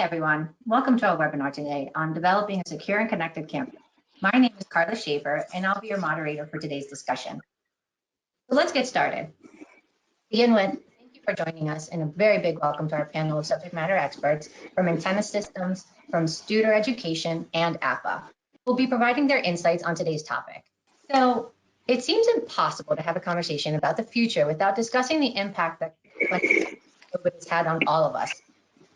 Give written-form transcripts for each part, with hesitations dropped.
everyone. Welcome to our webinar today on developing a secure and connected campus. My name is Carla Schaefer, and I'll be your moderator for today's discussion. So let's get started. To begin with, thank you for joining us, and a very big welcome to our panel of subject matter experts from Antenna Systems, from Studer Education, and APA. Who'll be providing their insights on today's topic. So it seems impossible to have a conversation about the future without discussing the impact that COVID has had on all of us.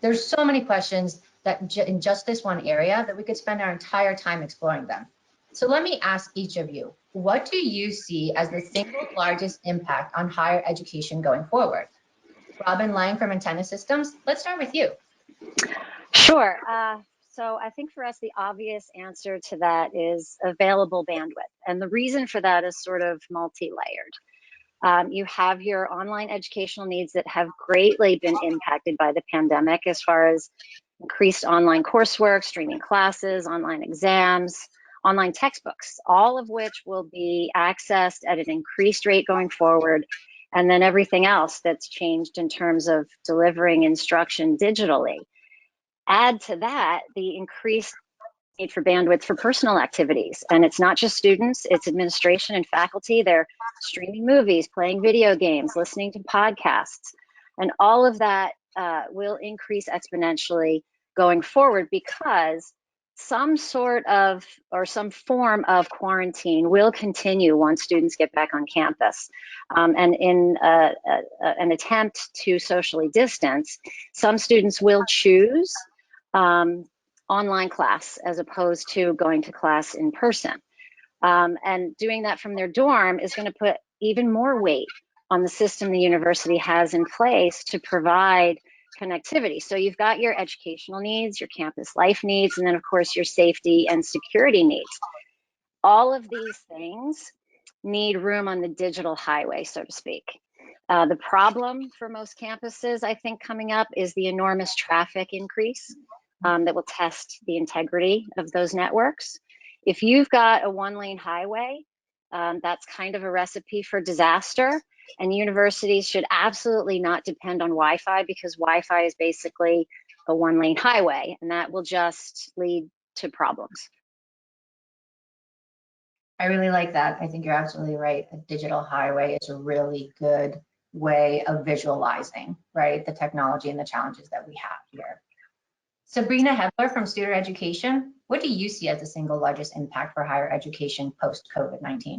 There's so many questions that in just this one area that we could spend our entire time exploring them. So let me ask each of you, what do you see as the single largest impact on higher education going forward? Robin Lang from Antenna Systems, let's start with you. Sure. So I think for us, the obvious answer to that is available bandwidth. And the reason for that is sort of multi-layered. You have your online educational needs that have greatly been impacted by the pandemic as far as increased online coursework, streaming classes, online exams, online textbooks, all of which will be accessed at an increased rate going forward. And then everything else that's changed in terms of delivering instruction digitally. Add to that the increased need for bandwidth for personal activities. And it's not just students, it's administration and faculty. They're streaming movies, playing video games, listening to podcasts. And all of that will increase exponentially going forward because some sort of or some form of quarantine will continue once students get back on campus. And in an attempt to socially distance, some students will choose online class as opposed to going to class in person. And doing that from their dorm is going to put even more weight on the system the university has in place to provide connectivity. So you've got your educational needs, your campus life needs, and then of course your safety and security needs. All of these things need room on the digital highway, so to speak. The problem for most campuses, I think, coming up is the enormous traffic increase that will test the integrity of those networks. If you've got a one-lane highway, that's kind of a recipe for disaster, and universities should absolutely not depend on Wi-Fi because Wi-Fi is basically a one-lane highway, and that will just lead to problems. I really like that. I think you're absolutely right. A digital highway is a really good way of visualizing, right, the technology and the challenges that we have here. Sabrina Hebler from Studer Education, what do you see as the single largest impact for higher education post-COVID-19?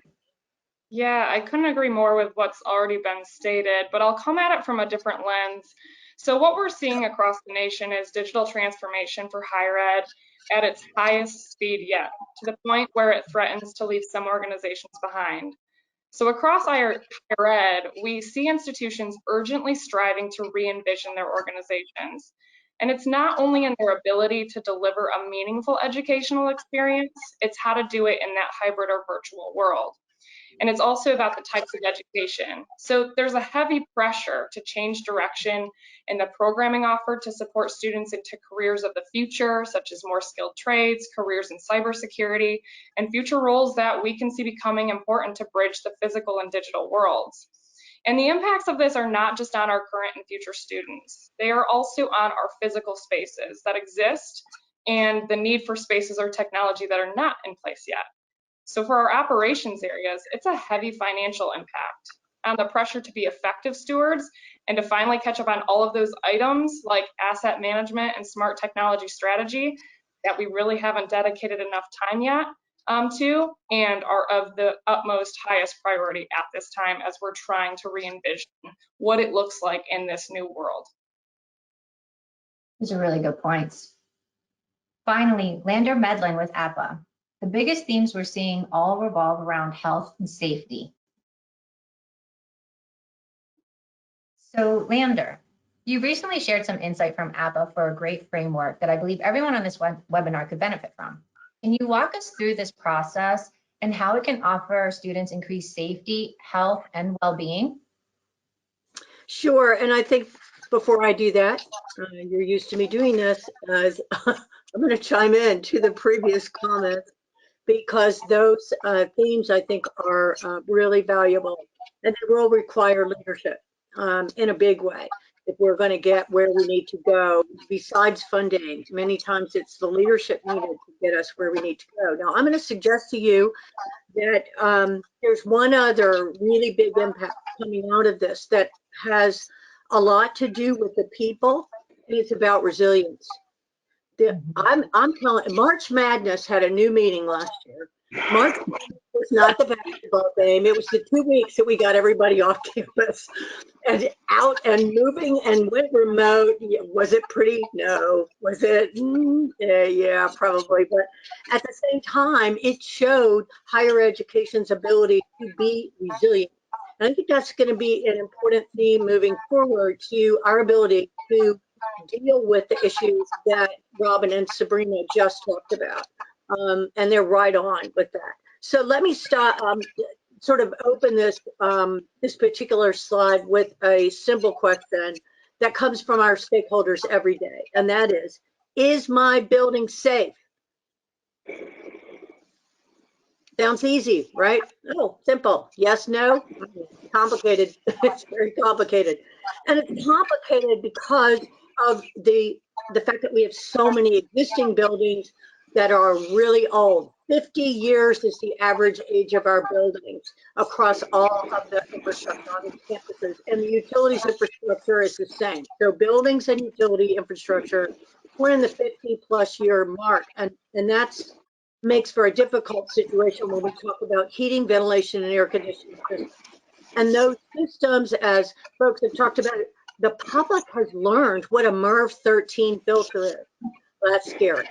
Yeah, I couldn't agree more with what's already been stated, but I'll come at it from a different lens. So what we're seeing across the nation is digital transformation for higher ed at its highest speed yet, to the point where it threatens to leave some organizations behind. So across higher ed, we see institutions urgently striving to re-envision their organizations. And it's not only in their ability to deliver a meaningful educational experience, it's how to do it in that hybrid or virtual world. And it's also about the types of education. So there's a heavy pressure to change direction in the programming offered to support students into careers of the future, such as more skilled trades, careers in cybersecurity, and future roles that we can see becoming important to bridge the physical and digital worlds. And the impacts of this are not just on our current and future students. They are also on our physical spaces that exist and the need for spaces or technology that are not in place yet. So for our operations areas, it's a heavy financial impact on the pressure to be effective stewards and to finally catch up on all of those items like asset management and smart technology strategy that we really haven't dedicated enough time yet to and are of the utmost highest priority at this time as we're trying to re-envision what it looks like in this new world. These are really good points. Finally, Lander Medlin with APA. The biggest themes we're seeing all revolve around health and safety. So Lander, you recently shared some insight from APA for a great framework that I believe everyone on this webinar could benefit from. Can you walk us through this process and how it can offer students increased safety, health, and well-being? Sure, and I think before I do that, you're used to me doing this, as I'm going to chime in to the previous comments because those themes I think are really valuable and they will require leadership in a big way. if we're going to get where we need to go. Besides funding, many times it's the leadership needed to get us where we need to go. Now, I'm going to suggest to you that there's one other really big impact coming out of this that has a lot to do with the people, and it's about resilience. I'm telling, March Madness had a new meaning last year. March Madness was not the basketball game. It was the 2 weeks that we got everybody off campus and out and moving and went remote. Was it pretty? No. Was it? Yeah, probably. But at the same time, it showed higher education's ability to be resilient. And I think that's going to be an important theme moving forward to our ability to deal with the issues that Robin and Sabrina just talked about. And they're right on with that. So let me start, sort of open this, this particular slide with a simple question that comes from our stakeholders every day. And that is my building safe? Sounds easy, right? Oh, simple. Yes, no, complicated. It's very complicated. And it's complicated because of the fact that we have so many existing buildings that are really old. 50 years is the average age of our buildings across all of the infrastructure on the campuses, and the utilities infrastructure is the same. So buildings and utility infrastructure, we're in the 50+ year mark, and that's makes for a difficult situation when we talk about heating, ventilation, and air conditioning systems. And those systems, as folks have talked about, the public has learned what a MERV 13 filter is. Well, that's scary.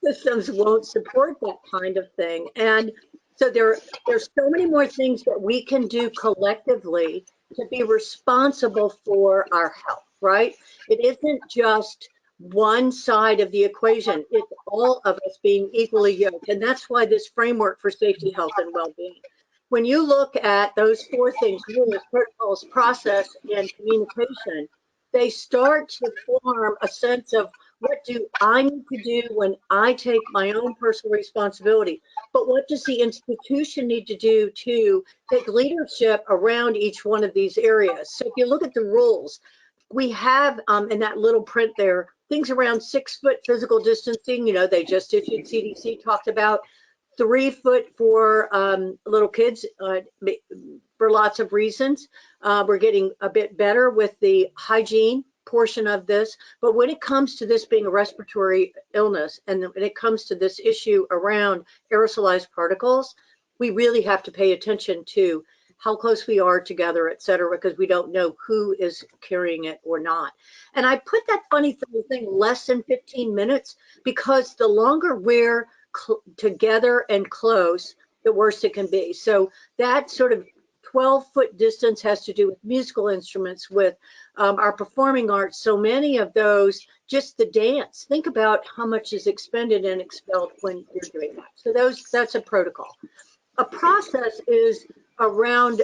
Systems won't support that kind of thing. And so there's so many more things that we can do collectively to be responsible for our health, right? It isn't just one side of the equation. It's all of us being equally yoked. And that's why this framework for safety, health, and well-being. When you look at those 4 things, rules, protocols, process, and communication, they start to form a sense of what do I need to do when I take my own personal responsibility, but what does the institution need to do to take leadership around each one of these areas? So if you look at the rules, we have in that little print there, things around 6 foot physical distancing, you know, they just issued, CDC talked about 3 foot for little kids for lots of reasons. We're getting a bit better with the hygiene portion of this, but when it comes to this being a respiratory illness and when it comes to this issue around aerosolized particles, we really have to pay attention to how close we are together, et cetera, because we don't know who is carrying it or not. And I put that funny thing less than 15 minutes because the longer we're together and close, the worse it can be. So that sort of 12-foot distance has to do with musical instruments, with our performing arts. So many of those, just the dance, think about how much is expended and expelled when you're doing that. So that's a protocol. A process is around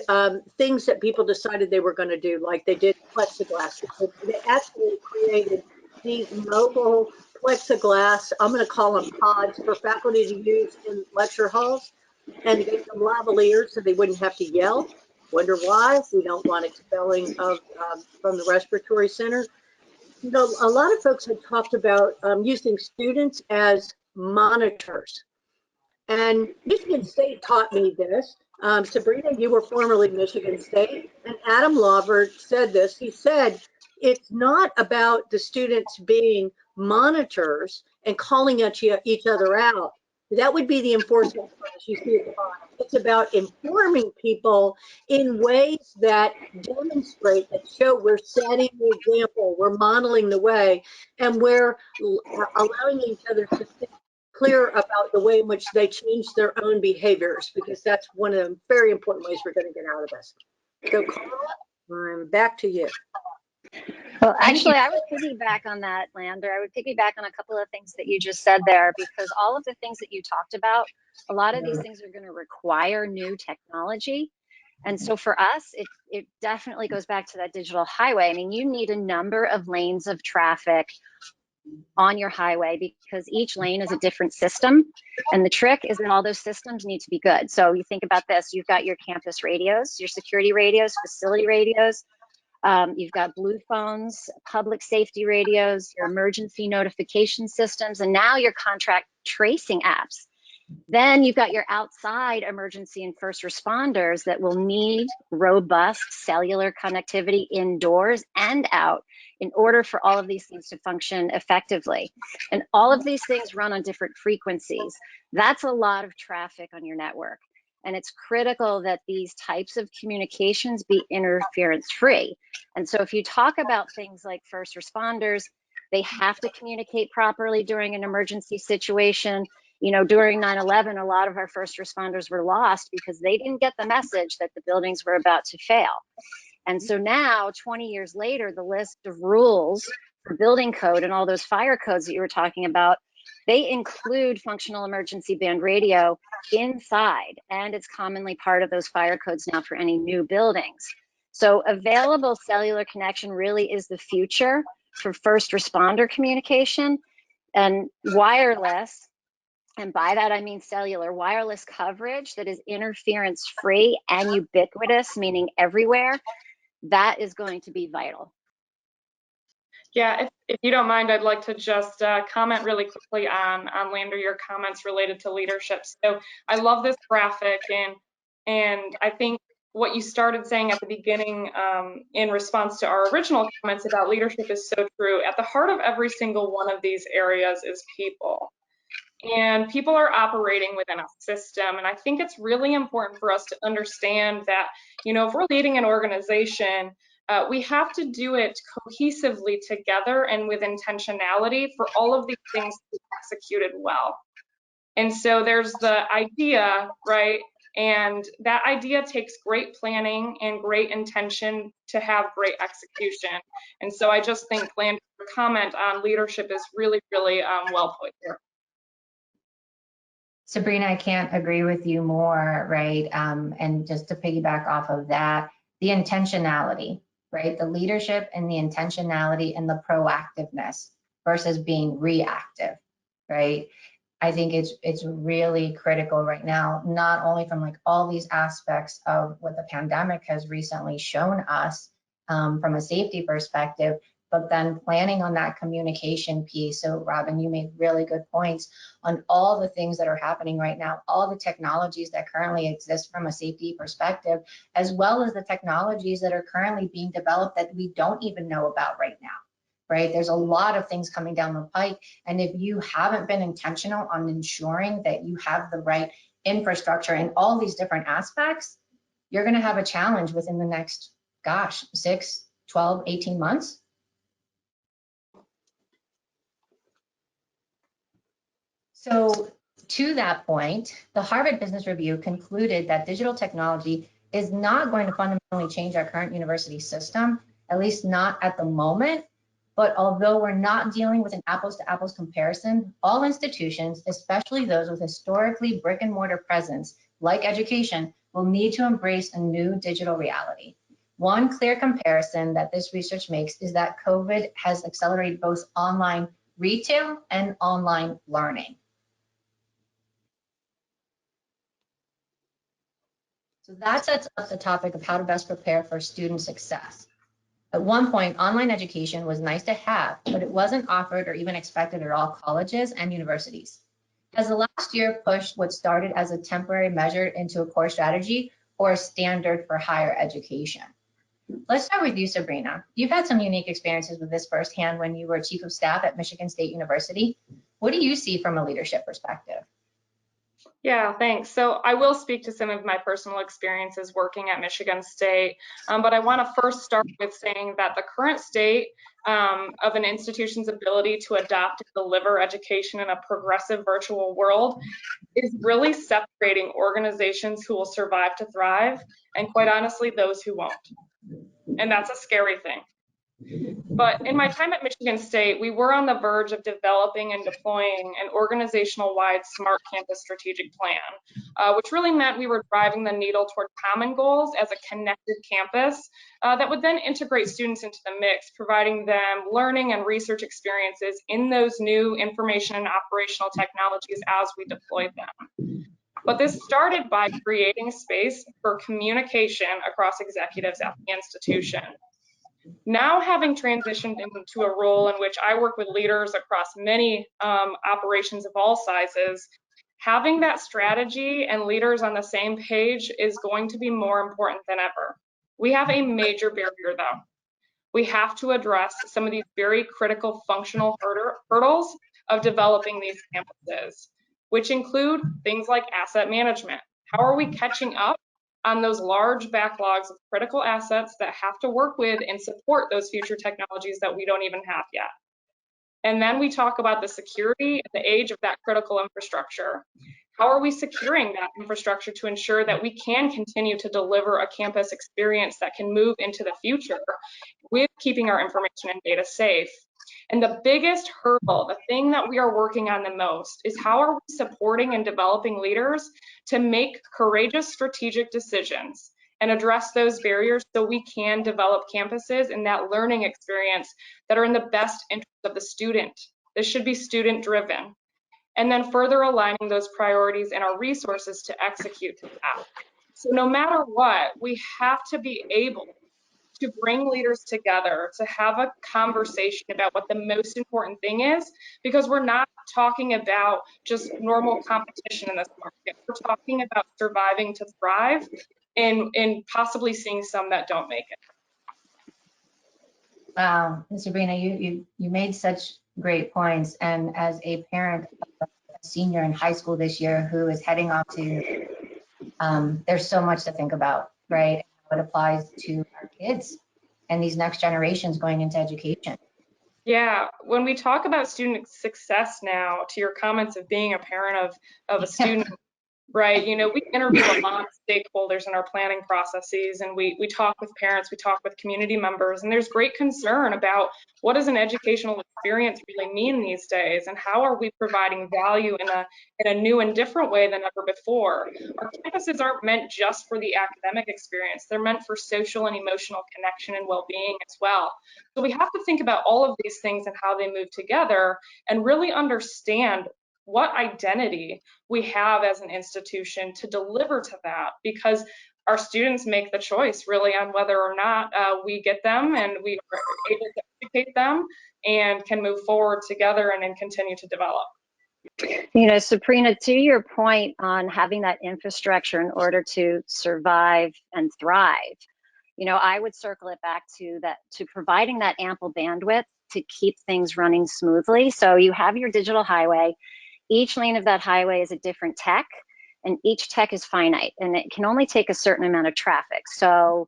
things that people decided they were going to do, like they did plexiglass. They actually created these mobile plexiglass, I'm going to call them pods, for faculty to use in lecture halls, and gave them lavaliers so they wouldn't have to yell. Wonder why? We don't want expelling of from the respiratory center. You know, a lot of folks have talked about using students as monitors. And Michigan State taught me this. Sabrina, you were formerly Michigan State, and Adam Lovert said this. He said, it's not about the students being monitors and calling at each other out. That would be the enforcement class you see at the bottom. It's about informing people in ways that demonstrate, that show we're setting the example, we're modeling the way, and we're allowing each other to think clear about the way in which they change their own behaviors, because that's one of the very important ways we're going to get out of this. So Carla, I'm back to you. Well, actually, I would piggyback on that, Lander. I would piggyback on a couple of things that you just said there, because all of the things that you talked about, a lot of these things are going to require new technology. And so for us, it definitely goes back to that digital highway. I mean, you need a number of lanes of traffic on your highway because each lane is a different system. And the trick is that all those systems need to be good. So you think about this, you've got your campus radios, your security radios, facility radios. You've got blue phones, public safety radios, your emergency notification systems, and now your contract tracing apps. Then you've got your outside emergency and first responders that will need robust cellular connectivity indoors and out in order for all of these things to function effectively. And all of these things run on different frequencies. That's a lot of traffic on your network. And it's critical that these types of communications be interference free. And so if you talk about things like first responders, they have to communicate properly during an emergency situation. You know, during 9/11, a lot of our first responders were lost because they didn't get the message that the buildings were about to fail. And so now, 20 years later, the list of rules for building code and all those fire codes that you were talking about, they include functional emergency band radio inside, and it's commonly part of those fire codes now for any new buildings. So available cellular connection really is the future for first responder communication, and wireless, and by that I mean cellular, wireless coverage that is interference free and ubiquitous, meaning everywhere, that is going to be vital. Yeah, if you don't mind, I'd like to just comment really quickly on Lander, your comments related to leadership. So I love this graphic, and I think what you started saying at the beginning in response to our original comments about leadership is so true. At the heart of every single one of these areas is people. And people are operating within a system. And I think it's really important for us to understand that, you know, if we're leading an organization, we have to do it cohesively together and with intentionality for all of these things to be executed well. And so there's the idea, right? And that idea takes great planning and great intention to have great execution. And so I just think Lander's comment on leadership is really, really well put here. Sabrina, I can't agree with you more, right? And just to piggyback off of that, the intentionality, right? The leadership and the intentionality and the proactiveness versus being reactive, right? I think it's really critical right now, not only from like all these aspects of what the pandemic has recently shown us from a safety perspective, but then planning on that communication piece. So Robin, you made really good points on all the things that are happening right now, all the technologies that currently exist from a safety perspective, as well as the technologies that are currently being developed that we don't even know about right now, right? There's a lot of things coming down the pike. And if you haven't been intentional on ensuring that you have the right infrastructure in all these different aspects, you're gonna have a challenge within the next, gosh, 6, 12, 18 months. So to that point, the Harvard Business Review concluded that digital technology is not going to fundamentally change our current university system, at least not at the moment. But although we're not dealing with an apples to apples comparison, all institutions, especially those with historically brick and mortar presence, like education, will need to embrace a new digital reality. One clear comparison that this research makes is that COVID has accelerated both online retail and online learning. So that sets up the topic of how to best prepare for student success. At one point, online education was nice to have, but it wasn't offered or even expected at all colleges and universities. Has the last year pushed what started as a temporary measure into a core strategy or a standard for higher education? Let's start with you, Sabrina. You've had some unique experiences with this firsthand when you were chief of staff at Michigan State University. What do you see from a leadership perspective? Yeah, thanks. So I will speak to some of my personal experiences working at Michigan State, but I want to first start with saying that the current state of an institution's ability to adopt and deliver education in a progressive virtual world is really separating organizations who will survive to thrive, and quite honestly, those who won't. And that's a scary thing. But in my time at Michigan State, we were on the verge of developing and deploying an organizational-wide smart campus strategic plan, which really meant we were driving the needle toward common goals as a connected campus that would then integrate students into the mix, providing them learning and research experiences in those new information and operational technologies as we deployed them. But this started by creating space for communication across executives at the institution. Now, having transitioned into a role in which I work with leaders across many operations of all sizes, having that strategy and leaders on the same page is going to be more important than ever. We have a major barrier though. We have to address some of these very critical functional hurdles of developing these campuses, which include things like asset management. How are we catching up on those large backlogs of critical assets that have to work with and support those future technologies that we don't even have yet? And then we talk about the security and the age of that critical infrastructure. How are we securing that infrastructure to ensure that we can continue to deliver a campus experience that can move into the future with keeping our information and data safe? And the biggest hurdle, the thing that we are working on the most, is how are we supporting and developing leaders to make courageous strategic decisions and address those barriers so we can develop campuses and that learning experience that are in the best interest of the student. This should be student driven. And then further aligning those priorities and our resources to execute that. So no matter what, we have to be able to bring leaders together to have a conversation about what the most important thing is, because we're not talking about just normal competition in this market. We're talking about surviving to thrive and possibly seeing some that don't make it. Wow, Sabrina, you made such great points. And as a parent of a senior in high school this year who is heading off to, there's so much to think about, right? It applies to our kids and these next generations going into education. Yeah, when we talk about student success now, to your comments of being a parent of a student, right? You know, we interview a lot of stakeholders in our planning processes, and we talk with parents, we talk with community members, and there's great concern about what does an educational experience really mean these days, and how are we providing value in a new and different way than ever before. Our campuses aren't meant just for the academic experience, they're meant for social and emotional connection and well-being as well. So we have to think about all of these things and how they move together and really understand what identity we have as an institution to deliver to that, because our students make the choice really on whether or not we get them and we are able to educate them and can move forward together and then continue to develop. You know, Sabrina, to your point on having that infrastructure in order to survive and thrive, you know, I would circle it back to that, to providing that ample bandwidth to keep things running smoothly. So you have your digital highway. Each lane of that highway is a different tech, and each tech is finite, and it can only take a certain amount of traffic. So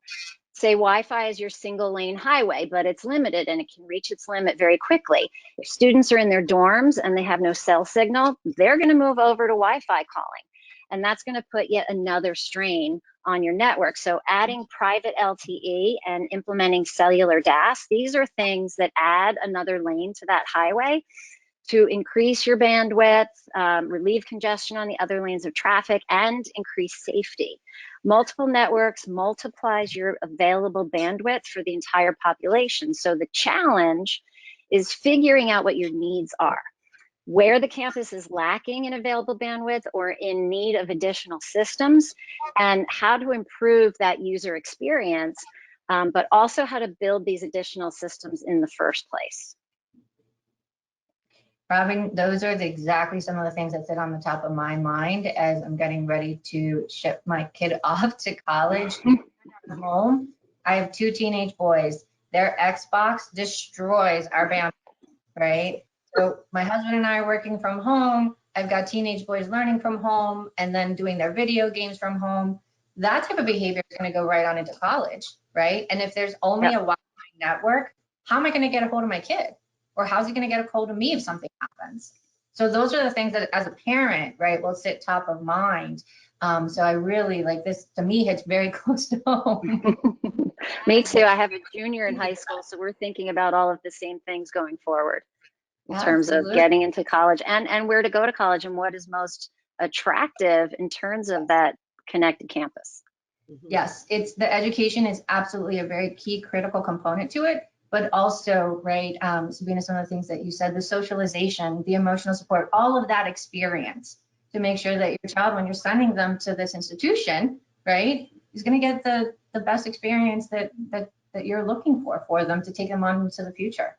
say Wi-Fi is your single lane highway, but it's limited and it can reach its limit very quickly. If students are in their dorms and they have no cell signal, they're going to move over to Wi-Fi calling, and that's going to put yet another strain on your network. So adding private LTE and implementing cellular DAS, these are things that add another lane to that highway to increase your bandwidth, relieve congestion on the other lanes of traffic, and increase safety. Multiple networks multiplies your available bandwidth for the entire population. So the challenge is figuring out what your needs are, where the campus is lacking in available bandwidth or in need of additional systems, and how to improve that user experience, but also how to build these additional systems in the first place. Robin, those are exactly some of the things that sit on the top of my mind as I'm getting ready to ship my kid off to college. At home, I have 2 teenage boys. Their Xbox destroys our bandwidth, right? So my husband and I are working from home. I've got teenage boys learning from home and then doing their video games from home. That type of behavior is going to go right on into college, right? And if there's only a Wi-Fi network, how am I going to get a hold of my kid? Or how's he going to get a hold of me if something happens? So those are the things that as a parent, right, will sit top of mind. So I really like this, to me, hits very close to home. Me too. I have a junior in high school, so we're thinking about all of the same things going forward in terms of getting into college and where to go to college and what is most attractive in terms of that connected campus. Yes, it's the education is absolutely a very key critical component to it. But also, right, Sabrina, some of the things that you said, the socialization, the emotional support, all of that experience to make sure that your child, when you're sending them to this institution, right, is going to get the best experience that that you're looking for them to take them on into the future.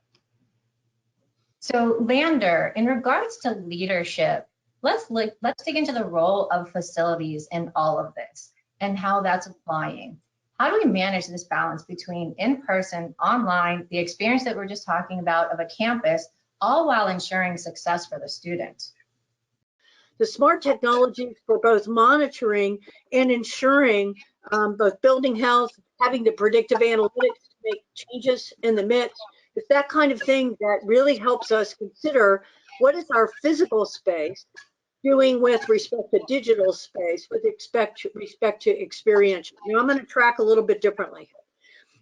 So Lander, in regards to leadership, let's dig into the role of facilities in all of this and how that's applying. How do we manage this balance between in-person, online, the experience that we're just talking about of a campus, all while ensuring success for the students? The smart technologies for both monitoring and ensuring both building health, having the predictive analytics to make changes in the midst, it's that kind of thing that really helps us consider what is our physical space doing with respect to digital space, with respect to experiential. Now I'm going to track a little bit differently.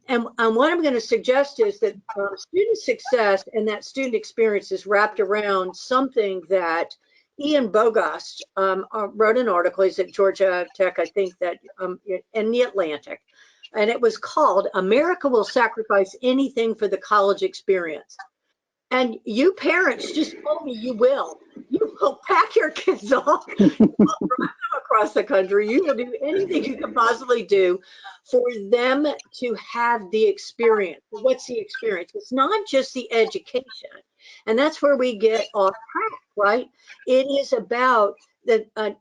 And what I'm going to suggest is that student success and that student experience is wrapped around something that Ian Bogost wrote an article. He's at Georgia Tech, I think, that in the Atlantic, and it was called "America Will Sacrifice Anything for the College Experience." And you parents just told me you will. You will pack your kids off, you will drive them across the country. You will do anything you can possibly do for them to have the experience. What's the experience? It's not just the education. And that's where we get off track, right? It is about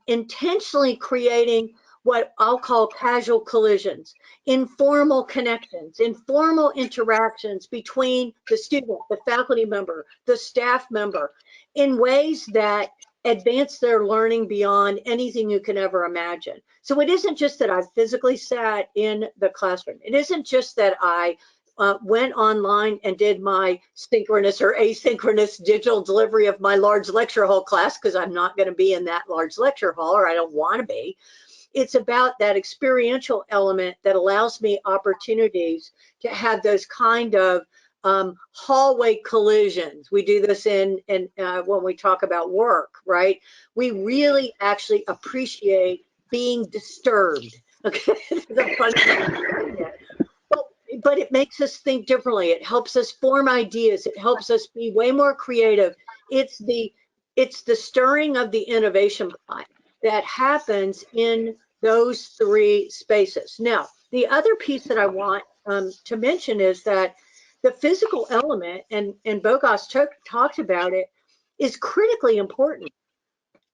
intentionally creating what I'll call casual collisions, informal connections, informal interactions between the student, the faculty member, the staff member, in ways that advance their learning beyond anything you can ever imagine. So it isn't just that I physically sat in the classroom. It isn't just that I went online and did my synchronous or asynchronous digital delivery of my large lecture hall class, because I'm not going to be in that large lecture hall, or I don't want to be. It's about that experiential element that allows me opportunities to have those kind of hallway collisions. We do this in when we talk about work, right? We really actually appreciate being disturbed. Okay, but it makes us think differently. It helps us form ideas. It helps us be way more creative. It's the stirring of the innovation pot that happens in those three spaces. Now, the other piece that I want to mention is that the physical element, and Bogost talked about it, is critically important.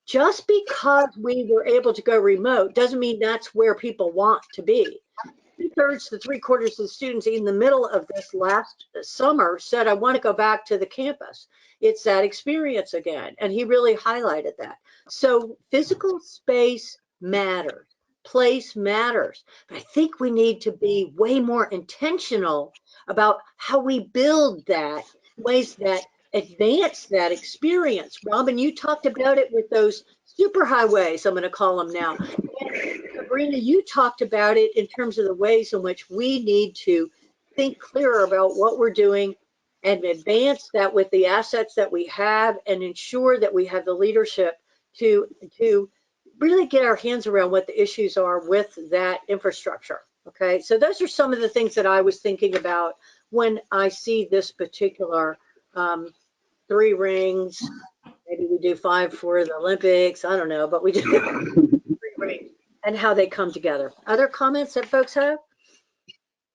Just because we were able to go remote doesn't mean that's where people want to be. 2/3 to 3/4 of the students in the middle of this last summer said, I want to go back to the campus. It's that experience again. And he really highlighted that. So physical space matters. Place matters. But I think we need to be way more intentional about how we build that, ways that advance that experience. Robin, you talked about it with those superhighways, I'm going to call them now. And Sabrina, you talked about it in terms of the ways in which we need to think clearer about what we're doing and advance that with the assets that we have, and ensure that we have the leadership to really get our hands around what the issues are with that infrastructure. Okay, so those are some of the things that I was thinking about when I see this particular 3 rings. Maybe we do 5 for the Olympics, I don't know, but we do 3 rings and how they come together. Other comments that folks have?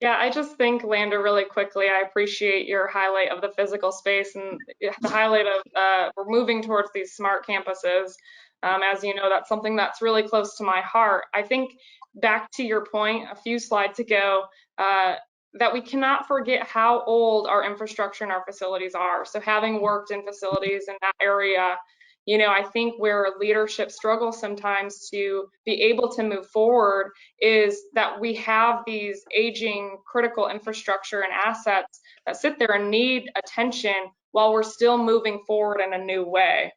Yeah, I just think, Lander, really quickly, I appreciate your highlight of the physical space and the highlight of we're moving towards these smart campuses. As you know, that's something that's really close to my heart. I think back to your point a few slides ago, that we cannot forget how old our infrastructure and our facilities are. So having worked in facilities in that area, you know, I think where leadership struggles sometimes to be able to move forward is that we have these aging critical infrastructure and assets that sit there and need attention while we're still moving forward in a new way.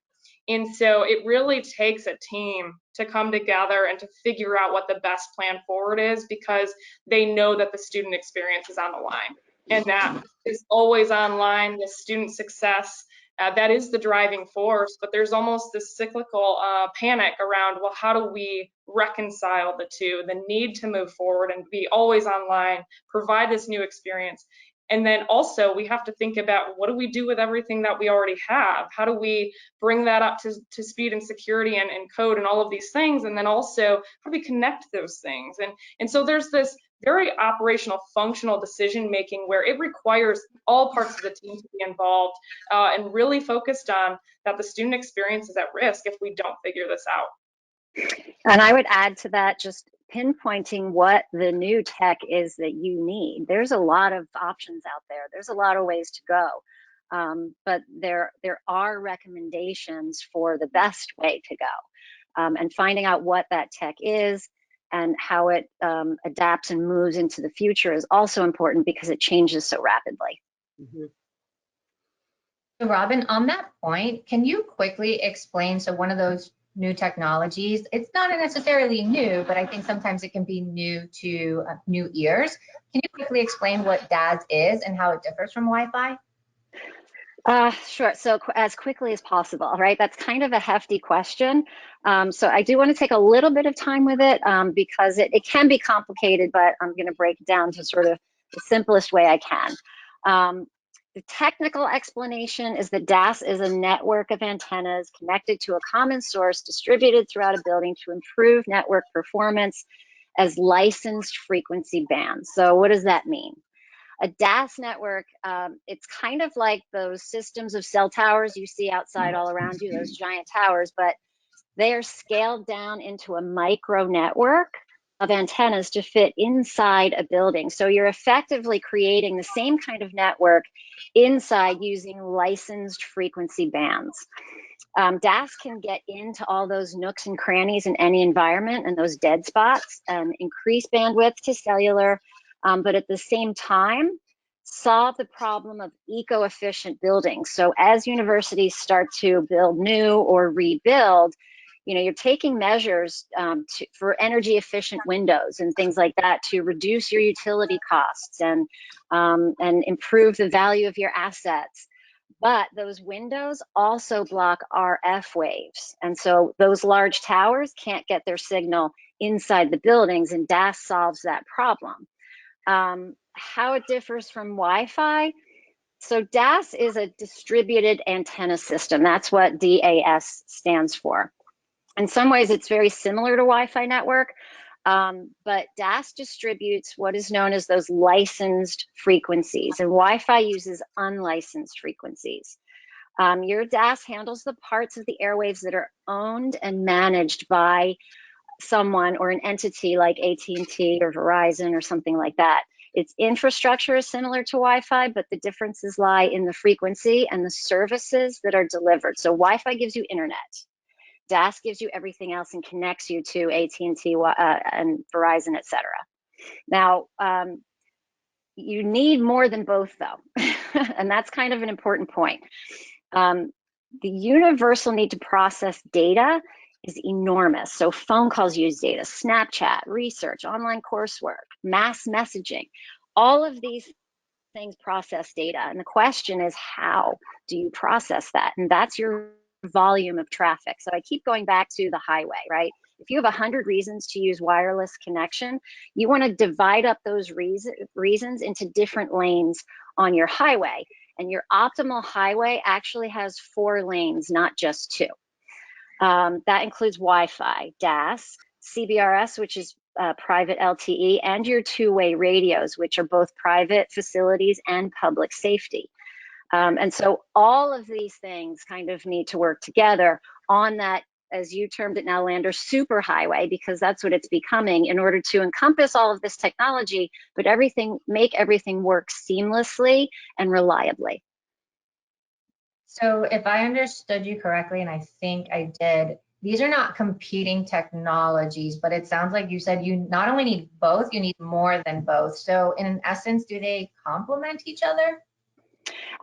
And so it really takes a team to come together and to figure out what the best plan forward is, because they know that the student experience is on the line, and that is always online. The student success, that is the driving force, but there's almost this cyclical panic around, well, how do we reconcile the two, the need to move forward and be always online, provide this new experience. And then also we have to think about, what do we do with everything that we already have? How do we bring that up to speed and security and code and all of these things? And then also, how do we connect those things? And so there's this very operational, functional decision making where it requires all parts of the team to be involved and really focused on that the student experience is at risk if we don't figure this out. And I would add to that just pinpointing what the new tech is that you need. There's a lot of options out there. There's a lot of ways to go. But there are recommendations for the best way to go. And finding out what that tech is and how it adapts and moves into the future is also important because it changes so rapidly. Mhm. So Robin, on that point, can you quickly explain, so one of those new technologies, it's not necessarily new, but I think sometimes it can be new to new ears. Can you quickly explain what DAS is and how it differs from Wi-Fi? Sure. So as quickly as possible, right? That's kind of a hefty question. So I do want to take a little bit of time with it because it can be complicated, but I'm going to break it down to sort of the simplest way I can. The technical explanation is that DAS is a network of antennas connected to a common source distributed throughout a building to improve network performance as licensed frequency bands. So what does that mean? A DAS network, it's kind of like those systems of cell towers you see outside all around you, those giant towers, but they are scaled down into a micro network of antennas to fit inside a building. So you're effectively creating the same kind of network inside using licensed frequency bands. DAS can get into all those nooks and crannies in any environment and those dead spots and increase bandwidth to cellular, but at the same time, solve the problem of eco-efficient buildings. So as universities start to build new or rebuild, you're taking measures for energy efficient windows and things like that to reduce your utility costs and improve the value of your assets. But those windows also block RF waves. And so those large towers can't get their signal inside the buildings, and DAS solves that problem. How it differs from Wi-Fi. So DAS is a distributed antenna system. That's what DAS stands for. In some ways, it's very similar to Wi-Fi network, but DAS distributes what is known as those licensed frequencies, and Wi-Fi uses unlicensed frequencies. Your DAS handles the parts of the airwaves that are owned and managed by someone or an entity like AT&T or Verizon or something like that. Its infrastructure is similar to Wi-Fi, but the differences lie in the frequency and the services that are delivered. So Wi-Fi gives you internet. DAS gives you everything else and connects you to AT&T and Verizon, et cetera. Now, you need more than both though, and that's kind of an important point. The universal need to process data is enormous. So phone calls use data, Snapchat, research, online coursework, mass messaging, all of these things process data. And the question is, how do you process that? And that's your volume of traffic. So I keep going back to the highway, right? If you have 100 reasons to use wireless connection, you want to divide up those reasons into different lanes on your highway. And your optimal highway actually has 4 lanes, not just 2. That includes Wi-Fi, DAS, CBRS, which is private LTE, and your two-way radios, which are both private facilities and public safety. And so all of these things kind of need to work together on that, as you termed it now, Lander, superhighway, because that's what it's becoming in order to encompass all of this technology, but make everything work seamlessly and reliably. So if I understood you correctly, and I think I did, these are not competing technologies, but it sounds like you said you not only need both, you need more than both. So in essence, do they complement each other?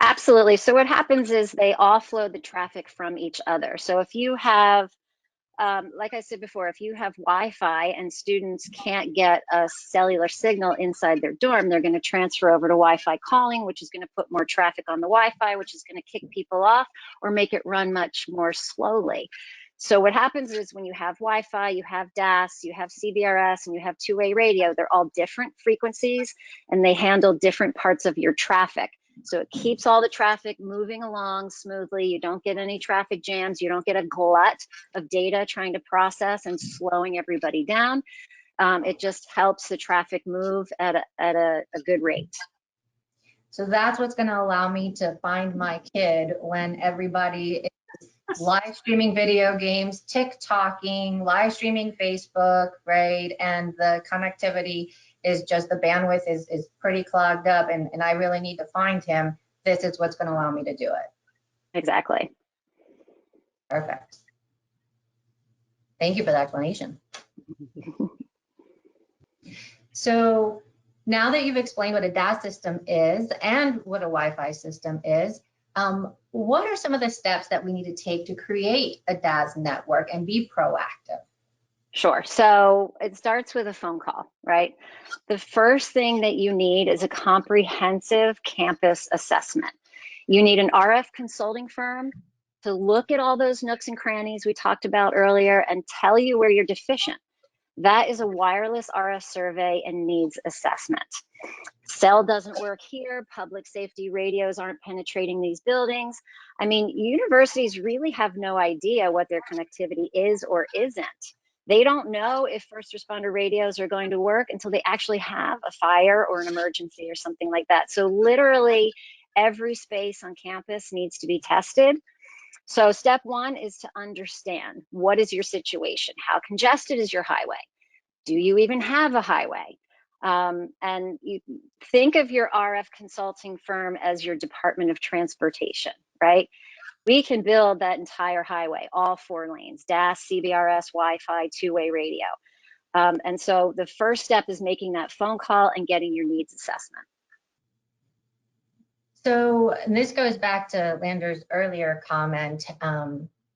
Absolutely. So what happens is they offload the traffic from each other. So if you have, like I said before, if you have Wi-Fi and students can't get a cellular signal inside their dorm, they're going to transfer over to Wi-Fi calling, which is going to put more traffic on the Wi-Fi, which is going to kick people off or make it run much more slowly. So what happens is when you have Wi-Fi, you have DAS, you have CBRS, and you have two-way radio, they're all different frequencies and they handle different parts of your traffic. So it keeps all the traffic moving along smoothly. You don't get any traffic jams. You don't get a glut of data trying to process and slowing everybody down. It just helps the traffic move at a good rate. So that's what's going to allow me to find my kid when everybody is live streaming video games, TikToking, live streaming Facebook, right? And the connectivity is just, the bandwidth is pretty clogged up, and I really need to find him. This is what's going to allow me to do it. Exactly. Perfect. Thank you for the explanation. So now that you've explained what a DAS system is and what a Wi-Fi system is, what are some of the steps that we need to take to create a DAS network and be proactive? Sure. So it starts with a phone call, right? The first thing that you need is a comprehensive campus assessment. You need an RF consulting firm to look at all those nooks and crannies we talked about earlier and tell you where you're deficient. That is a wireless RF survey and needs assessment. Cell doesn't work here. Public safety radios aren't penetrating these buildings. I mean, universities really have no idea what their connectivity is or isn't. They don't know if first responder radios are going to work until they actually have a fire or an emergency or something like that. So literally every space on campus needs to be tested. So step one is to understand, what is your situation? How congested is your highway? Do you even have a highway? And you think of your RF consulting firm as your Department of Transportation, right? We can build that entire highway, all 4 lanes, DAS, CBRS, Wi-Fi, two-way radio. And so the first step is making that phone call and getting your needs assessment. So, and this goes back to Lander's earlier comment,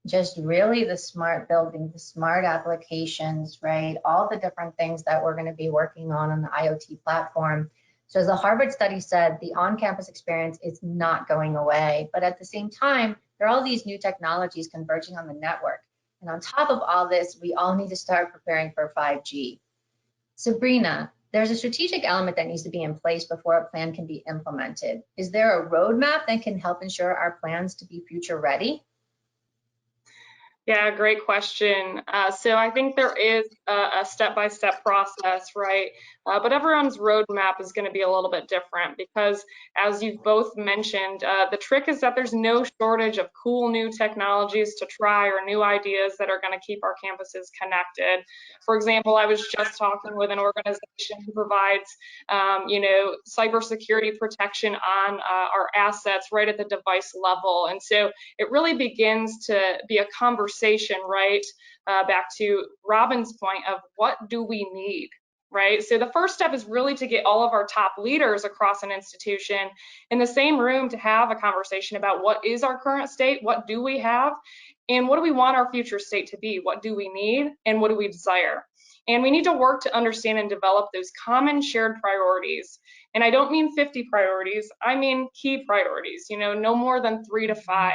just really the smart building, the smart applications, right? All the different things that we're going to be working on the IoT platform. So as the Harvard study said, the on-campus experience is not going away, but at the same time, there are all these new technologies converging on the network. And on top of all this, we all need to start preparing for 5G. Sabrina, there's a strategic element that needs to be in place before a plan can be implemented. Is there a roadmap that can help ensure our plans to be future ready? Yeah, great question. So I think there is a step-by-step process, right? But everyone's roadmap is going to be a little bit different because, as you've both mentioned, the trick is that there's no shortage of cool new technologies to try or new ideas that are going to keep our campuses connected. For example, I was just talking with an organization who provides, cybersecurity protection on our assets right at the device level. And so it really begins to be a conversation, right? Back to Robin's point of what do we need, right? So the first step is really to get all of our top leaders across an institution in the same room to have a conversation about what is our current state, what do we have, and what do we want our future state to be? What do we need, and what do we desire? And we need to work to understand and develop those common shared priorities. And I don't mean 50 priorities, I mean key priorities, no more than 3 to 5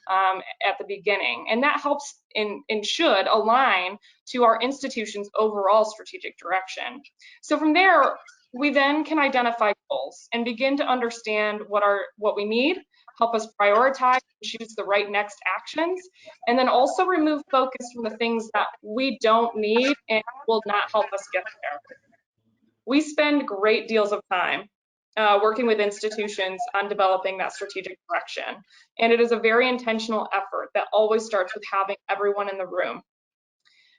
at the beginning. And that helps and should align to our institution's overall strategic direction. So from there, we then can identify goals and begin to understand what we need, help us prioritize and choose the right next actions, and then also remove focus from the things that we don't need and will not help us get there. We spend great deals of time working with institutions on developing that strategic direction, and it is a very intentional effort that always starts with having everyone in the room.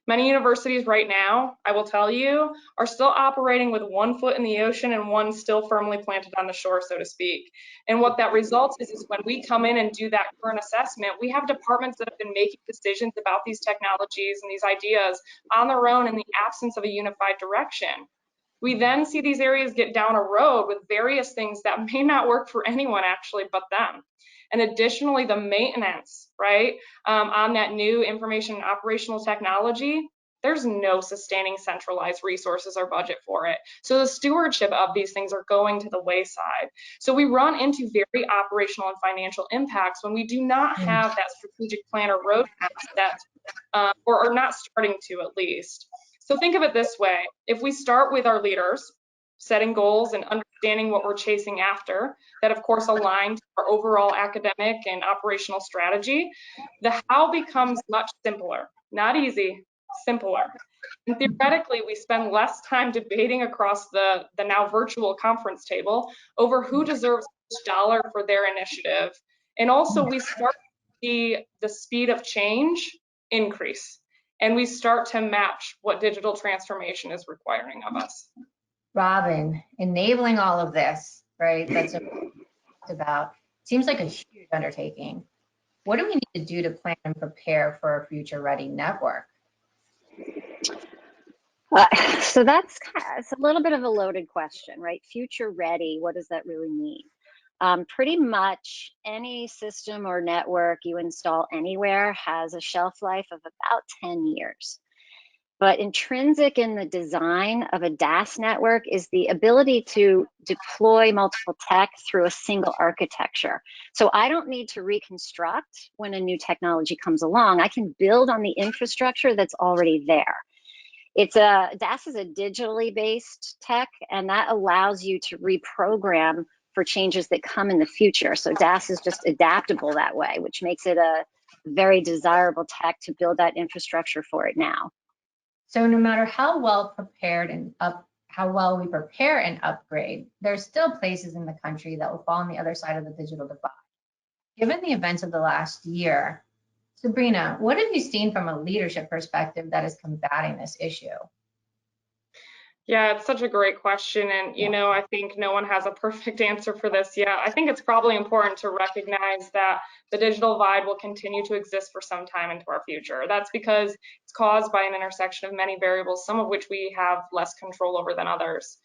Many universities right now, I will tell you, are still operating with one foot in the ocean and one still firmly planted on the shore, so to speak. And what that results is when we come in and do that current assessment, we have departments that have been making decisions about these technologies and these ideas on their own in the absence of a unified direction. We then see these areas get down a road with various things that may not work for anyone actually but them. And additionally, the maintenance, right, on that new information and operational technology, there's no sustaining centralized resources or budget for it. So the stewardship of these things are going to the wayside. So we run into very operational and financial impacts when we do not have that strategic plan or roadmap set, or are not starting to at least. So think of it this way. If we start with our leaders, setting goals and understanding what we're chasing after, that of course align to our overall academic and operational strategy, the how becomes much simpler. Not easy, simpler. And theoretically, we spend less time debating across the now virtual conference table over who deserves each dollar for their initiative. And also we start to see the speed of change increase, and we start to match what digital transformation is requiring of us. Robin, enabling all of this, right? That's about, seems like a huge undertaking. What do we need to do to plan and prepare for a future ready network? So it's a little bit of a loaded question, right? Future ready, what does that really mean? Pretty much any system or network you install anywhere has a shelf life of about 10 years. But intrinsic in the design of a DAS network is the ability to deploy multiple tech through a single architecture. So I don't need to reconstruct when a new technology comes along. I can build on the infrastructure that's already there. DAS is a digitally based tech, and that allows you to reprogram for changes that come in the future. So DAS is just adaptable that way, which makes it a very desirable tech to build that infrastructure for it now. So no matter how well prepared and how well we prepare and upgrade, there's still places in the country that will fall on the other side of the digital divide. Given the events of the last year, Sabrina, what have you seen from a leadership perspective that is combating this issue? Yeah, it's such a great question. And, I think no one has a perfect answer for this yet. I think it's probably important to recognize that the digital divide will continue to exist for some time into our future. That's because it's caused by an intersection of many variables, some of which we have less control over than others.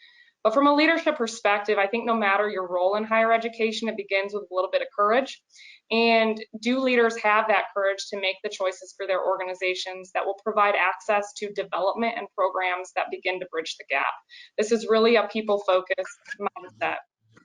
But from a leadership perspective, I think no matter your role in higher education, it begins with a little bit of courage. And do leaders have that courage to make the choices for their organizations that will provide access to development and programs that begin to bridge the gap? This is really a people-focused mindset.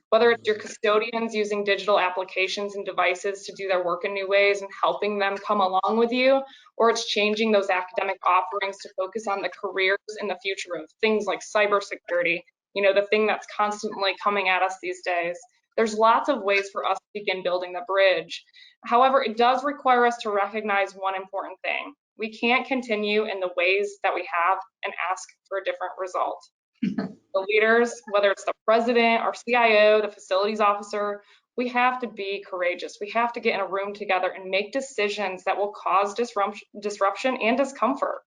Whether it's your custodians using digital applications and devices to do their work in new ways and helping them come along with you, or it's changing those academic offerings to focus on the careers and the future of things like cybersecurity, the thing that's constantly coming at us these days. There's lots of ways for us to begin building the bridge. However, it does require us to recognize one important thing. We can't continue in the ways that we have and ask for a different result. The leaders, whether it's the president, our CIO, the facilities officer, we have to be courageous. We have to get in a room together and make decisions that will cause disruption and discomfort.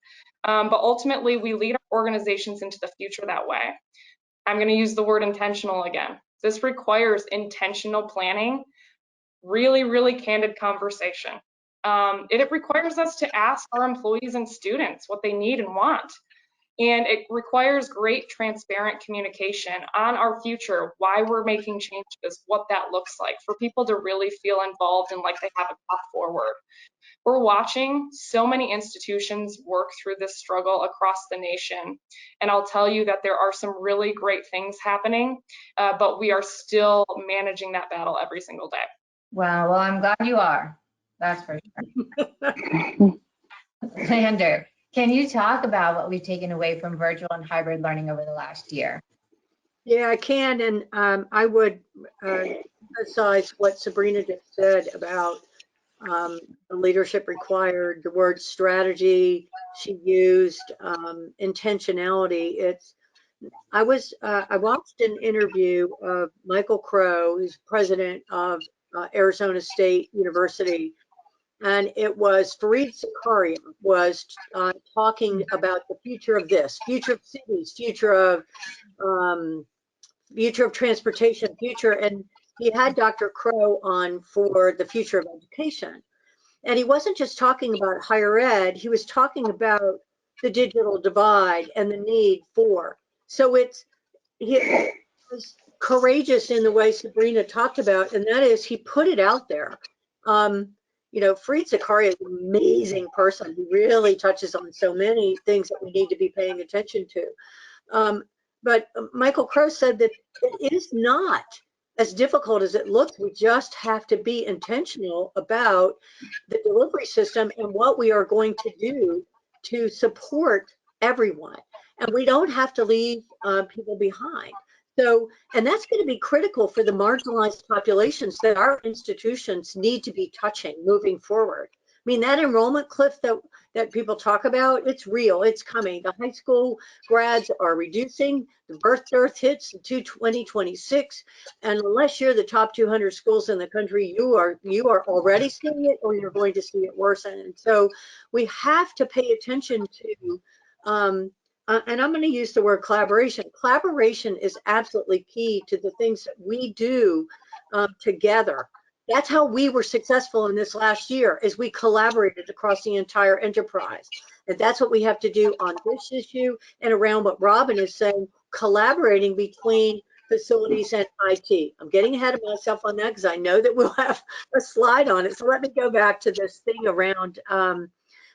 But ultimately, we lead our organizations into the future that way. I'm going to use the word intentional again. This requires intentional planning, really, really candid conversation. It requires us to ask our employees and students what they need and want. And it requires great transparent communication on our future, why we're making changes, what that looks like, for people to really feel involved and like they have a path forward. We're watching so many institutions work through this struggle across the nation. And I'll tell you that there are some really great things happening, but we are still managing that battle every single day. Wow, well, I'm glad you are. That's for sure. Lander, can you talk about what we've taken away from virtual and hybrid learning over the last year? Yeah, I can. And I would emphasize what Sabrina just said about the leadership required, the word strategy she used, intentionality. I watched an interview of Michael Crow, who's president of Arizona State University, and it was Fareed Zakaria was talking about the future of this, future of cities, future of transportation, and he had Dr. Crow on for the future of education. And he wasn't just talking about higher ed, he was talking about the digital divide and the need for. So he was courageous in the way Sabrina talked about, and that is he put it out there. Fareed Zakaria is an amazing person. He really touches on so many things that we need to be paying attention to. But Michael Crow said that it is not as difficult as it looks. We just have to be intentional about the delivery system and what we are going to do to support everyone. And we don't have to leave people behind. So, and that's going to be critical for the marginalized populations that our institutions need to be touching moving forward. mean, that enrollment cliff that people talk about, it's real, it's coming. The high school grads are reducing, the birth dearth hits in 2026, and unless you're the top 200 schools in the country, you are already seeing it, or you're going to see it worsen. And so we have to pay attention to, and I'm going to use the word collaboration. Collaboration is absolutely key to the things that we do together. That's how we were successful in this last year, is we collaborated across the entire enterprise. And that's what we have to do on this issue and around what Robin is saying, collaborating between facilities and IT. I'm getting ahead of myself on that because I know that we'll have a slide on it. So let me go back to this thing around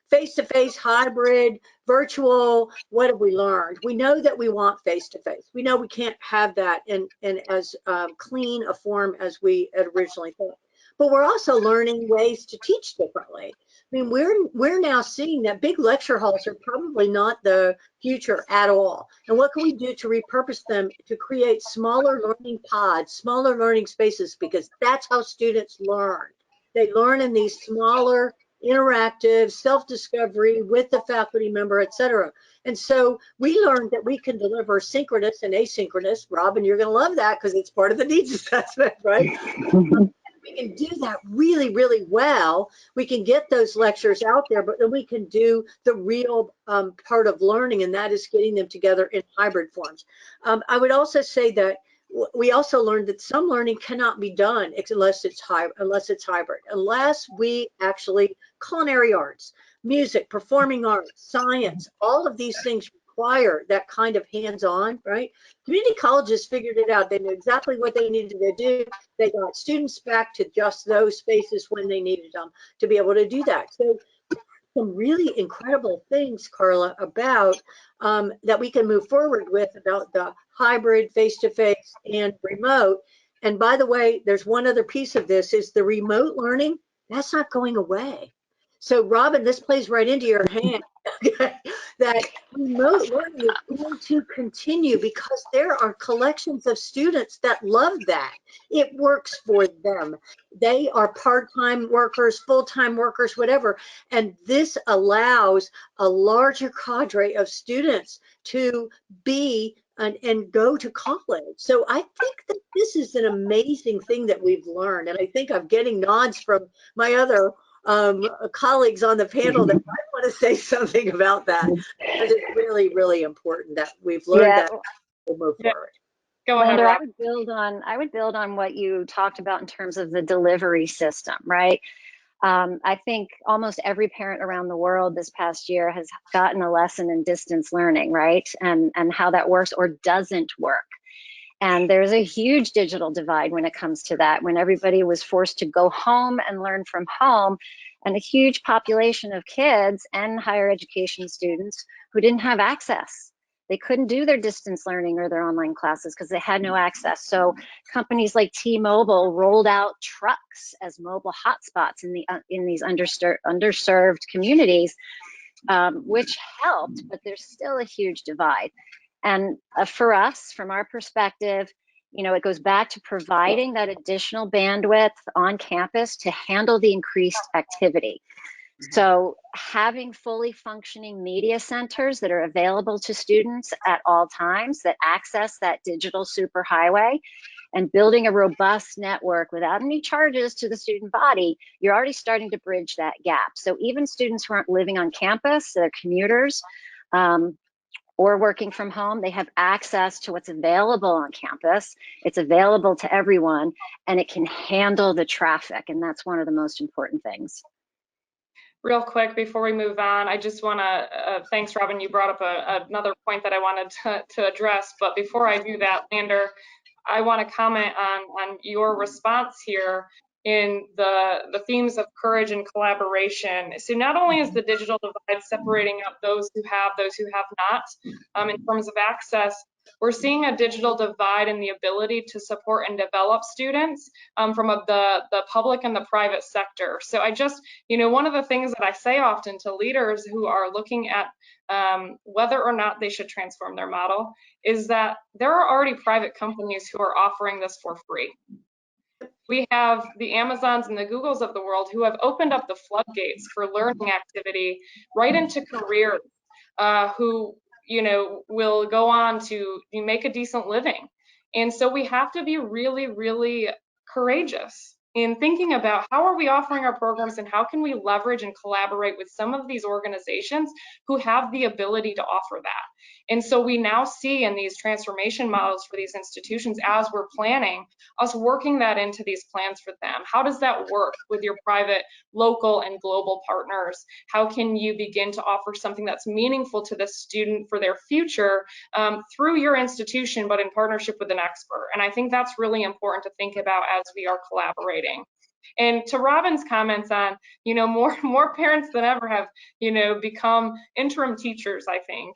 face-to-face, hybrid, virtual. What have we learned? We know that we want face-to-face. We know we can't have that in as clean a form as we had originally thought. But we're also learning ways to teach differently. I mean, we're now seeing that big lecture halls are probably not the future at all. And what can we do to repurpose them to create smaller learning pods, smaller learning spaces? Because that's how students learn. They learn in these smaller, interactive, self-discovery with the faculty member, et cetera. And so we learned that we can deliver synchronous and asynchronous. Robin, you're going to love that because it's part of the needs assessment, right? We can do that really, really well. We can get those lectures out there, but then we can do the real part of learning, and that is getting them together in hybrid forms. I would also say that we also learned that some learning cannot be done unless it's hybrid, unless we actually, culinary arts, music, performing arts, science, all of these things require that kind of hands-on, right? Community colleges figured it out. They knew exactly what they needed to do. They got students back to just those spaces when they needed them to be able to do that. So some really incredible things, Carla, about that we can move forward with about the hybrid, face-to-face, and remote. And by the way, there's one other piece of this, is the remote learning. That's not going away. So Robin, this plays right into your hand. That remote learning is going to continue because there are collections of students that love that. It works for them. They are part-time workers, full-time workers, whatever. And this allows a larger cadre of students to be and go to college. So I think that this is an amazing thing that we've learned. And I think I'm getting nods from my other colleagues on the panel that might want to say something about that, because it's really, really important that we've learned that we'll move forward. Go ahead, Linda, Rob. I would build on what you talked about in terms of the delivery system, right? I think almost every parent around the world this past year has gotten a lesson in distance learning, right? And how that works or doesn't work. And there's a huge digital divide when it comes to that, when everybody was forced to go home and learn from home, and a huge population of kids and higher education students who didn't have access. They couldn't do their distance learning or their online classes because they had no access. So companies like T-Mobile rolled out trucks as mobile hotspots in these underserved communities, which helped, but there's still a huge divide. And for us, from our perspective, you know, it goes back to providing that additional bandwidth on campus to handle the increased activity. So having fully functioning media centers that are available to students at all times that access that digital superhighway, and building a robust network without any charges to the student body, you're already starting to bridge that gap. So even students who aren't living on campus, they're commuters, or working from home, they have access to what's available on campus. It's available to everyone, and it can handle the traffic, and that's one of the most important things. Real quick before we move on, I just want to, thanks Robin, you brought up another point that I wanted to address, but before I do that, Lander, I want to comment on your response here in the themes of courage and collaboration. So not only is the digital divide separating up those who have not in terms of access, we're seeing a digital divide in the ability to support and develop students from the public and the private sector. So I just, you know, one of the things that I say often to leaders who are looking at whether or not they should transform their model is that there are already private companies who are offering this for free. We have the Amazons and the Googles of the world who have opened up the floodgates for learning activity right into careers, who, will go on to make a decent living. And so we have to be really, really courageous in thinking about how are we offering our programs and how can we leverage and collaborate with some of these organizations who have the ability to offer that. And so we now see in these transformation models for these institutions, as we're planning, us working that into these plans for them. How does that work with your private, local, and global partners? How can you begin to offer something that's meaningful to the student for their future through your institution, but in partnership with an expert? And I think that's really important to think about as we are collaborating. And to Robin's comments on, more parents than ever have, become interim teachers, I think.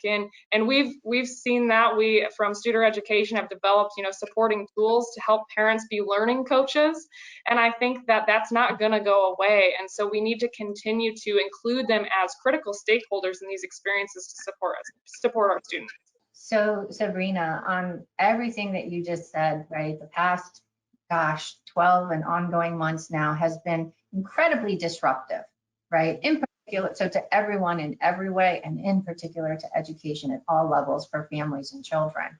And we've seen that. We, from Studer Education, have developed, supporting tools to help parents be learning coaches. And I think that that's not going to go away. And so we need to continue to include them as critical stakeholders in these experiences to support our students. So Sabrina, on everything that you just said, right, the past, 12 and ongoing months now has been incredibly disruptive, right? In particular, so to everyone in every way, and in particular to education at all levels for families and children.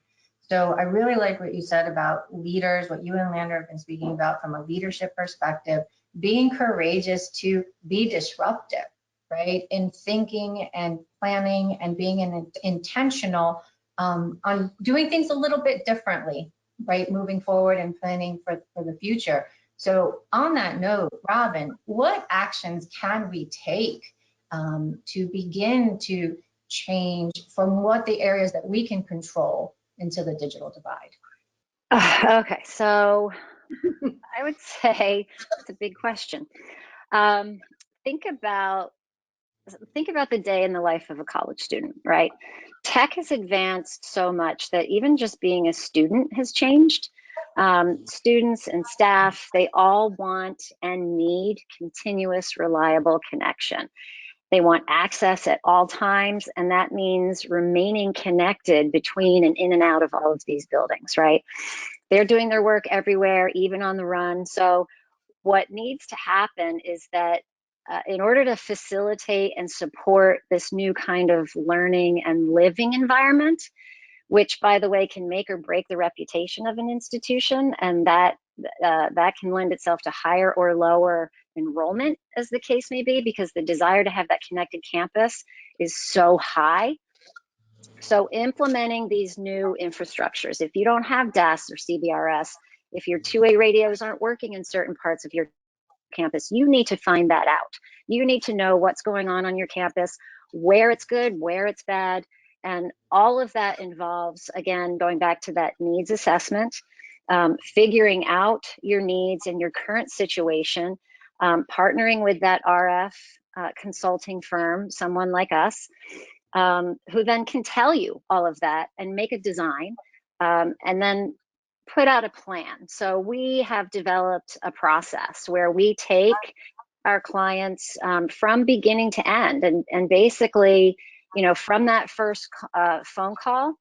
So I really like what you said about leaders, what you and Lander have been speaking about from a leadership perspective, being courageous to be disruptive, right? In thinking and planning and being intentional on doing things a little bit differently, right, moving forward and planning for the future. So on that note, Robin, what actions can we take to begin to change from what the areas that we can control into the digital divide? Okay, so I would say it's a big question. Think about the day in the life of a college student, right? Tech has advanced so much that even just being a student has changed. Students and staff, they all want and need continuous, reliable connection. They want access at all times, and that means remaining connected between and in and out of all of these buildings, right? They're doing their work everywhere, even on the run. So what needs to happen is that in order to facilitate and support this new kind of learning and living environment, which, by the way, can make or break the reputation of an institution, and that can lend itself to higher or lower enrollment, as the case may be, because the desire to have that connected campus is so high. So implementing these new infrastructures, if you don't have DAS or CBRS, if your two-way radios aren't working in certain parts of your campus, you need to find that out. You need to know what's going on your campus, where it's good, where it's bad. And all of that involves, again, going back to that needs assessment, figuring out your needs and your current situation, partnering with that RF consulting firm, someone like us, who then can tell you all of that and make a design, and then put out a plan. So we have developed a process where we take our clients from beginning to end, and basically, from that first phone call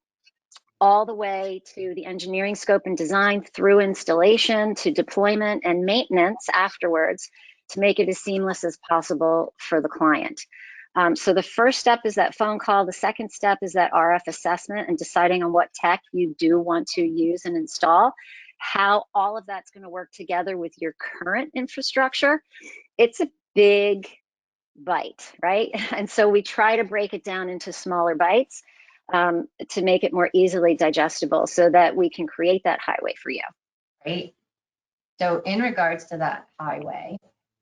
all the way to the engineering scope and design, through installation to deployment and maintenance afterwards, to make it as seamless as possible for the client. So the first step is that phone call. The second step is that RF assessment and deciding on what tech you do want to use and install, how all of that's going to work together with your current infrastructure. It's a big bite, right? And so we try to break it down into smaller bites to make it more easily digestible so that we can create that highway for you. Right. So in regards to that highway,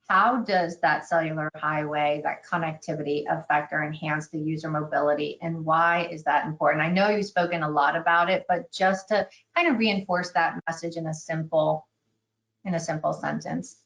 how does that cellular highway, that connectivity affect or enhance the user mobility, and why is that important? I know you've spoken a lot about it, but just to kind of reinforce that message in a simple sentence.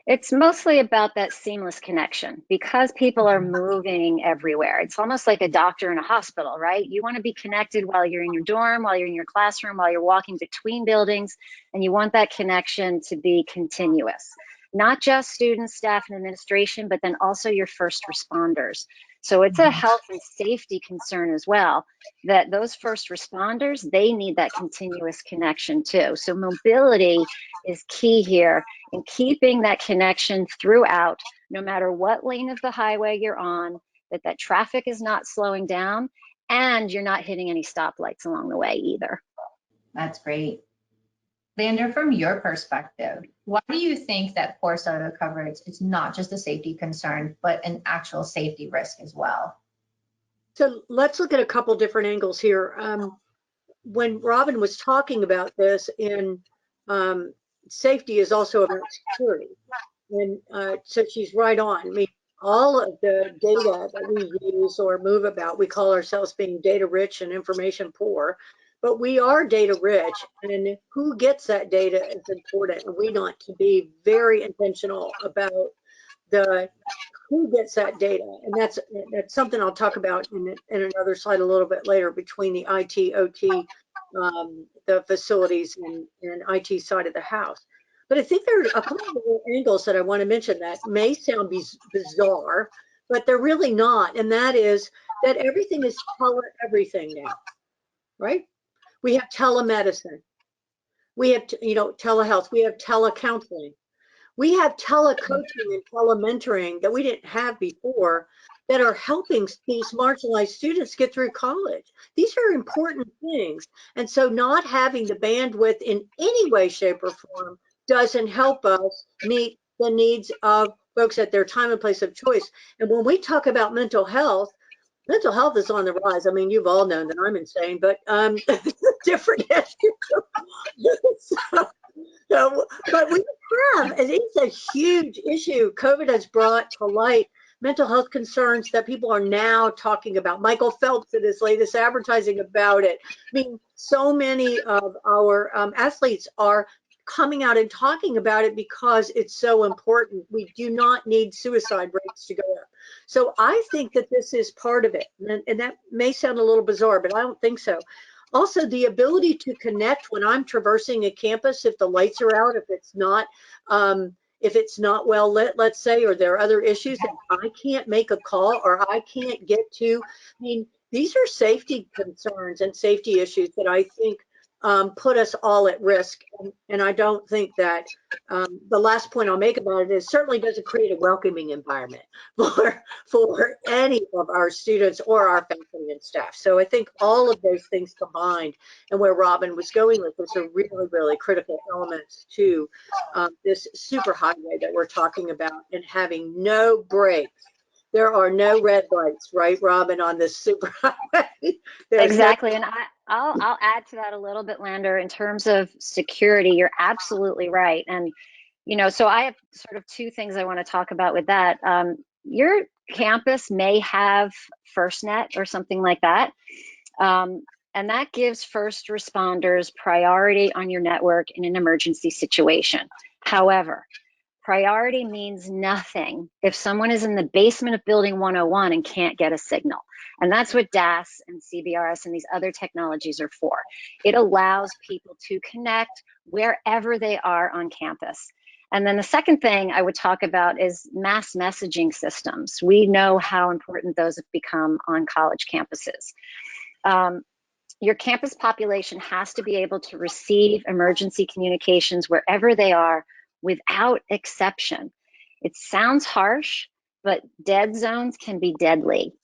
It's mostly about that seamless connection, because people are moving everywhere. It's almost like a doctor in a hospital, right? You want to be connected while you're in your dorm, while you're in your classroom, while you're walking between buildings, and you want that connection to be continuous. not just students, staff, and administration, but then also your first responders. So it's a health and safety concern as well, that those first responders, they need that continuous connection too. So mobility is key here in keeping that connection throughout, no matter what lane of the highway you're on, that traffic is not slowing down and you're not hitting any stoplights along the way either. That's great. Lander, from your perspective, why do you think that poor cellular coverage is not just a safety concern, but an actual safety risk as well? So let's look at a couple different angles here. When Robin was talking about this, and safety is also about security. And so she's right on. I mean, all of the data that we use or move about, we call ourselves being data rich and information poor. But we are data rich, and who gets that data is important. And we want to be very intentional about the who gets that data, and that's something I'll talk about in another slide a little bit later between the IT, OT, the facilities, and IT side of the house. But I think there are a couple of little angles that I want to mention that may sound bizarre, but they're really not, and that is that everything is everything now, right? We have telemedicine. We have, telehealth. We have telecounseling. We have telecoaching and telementoring that we didn't have before that are helping these marginalized students get through college. These are important things. And so not having the bandwidth in any way, shape, or form doesn't help us meet the needs of folks at their time and place of choice. And when we talk about mental health is on the rise. I mean, you've all known that I'm insane, but different issues. But we have, and it's a huge issue. COVID has brought to light mental health concerns that people are now talking about. Michael Phelps in his latest advertising about it. I mean, so many of our athletes are coming out and talking about it because it's so important. We do not need suicide rates to go up. So I think that this is part of it. And that may sound a little bizarre, but I don't think so. Also, the ability to connect when I'm traversing a campus, if the lights are out, if it's not well lit, let's say, or there are other issues that I can't make a call or I can't get to. I mean, these are safety concerns and safety issues that I think put us all at risk. And I don't think that the last point I'll make about it is certainly doesn't create a welcoming environment for any of our students or our faculty and staff. So I think all of those things combined, and where Robin was going with this, are really, really critical elements to this super highway that we're talking about, and having no breaks. There are no red lights, right, Robin, on this super highway? Exactly, and I'll add to that a little bit, Lander, in terms of security. You're absolutely right. And, so I have sort of two things I want to talk about with that. Your campus may have FirstNet or something like that. And that gives first responders priority on your network in an emergency situation. However, priority means nothing if someone is in the basement of building 101 and can't get a signal. And that's what DAS and CBRS and these other technologies are for. It allows people to connect wherever they are on campus. And then the second thing I would talk about is mass messaging systems. We know how important those have become on college campuses. Your campus population has to be able to receive emergency communications wherever they are, without exception. It sounds harsh, but dead zones can be deadly.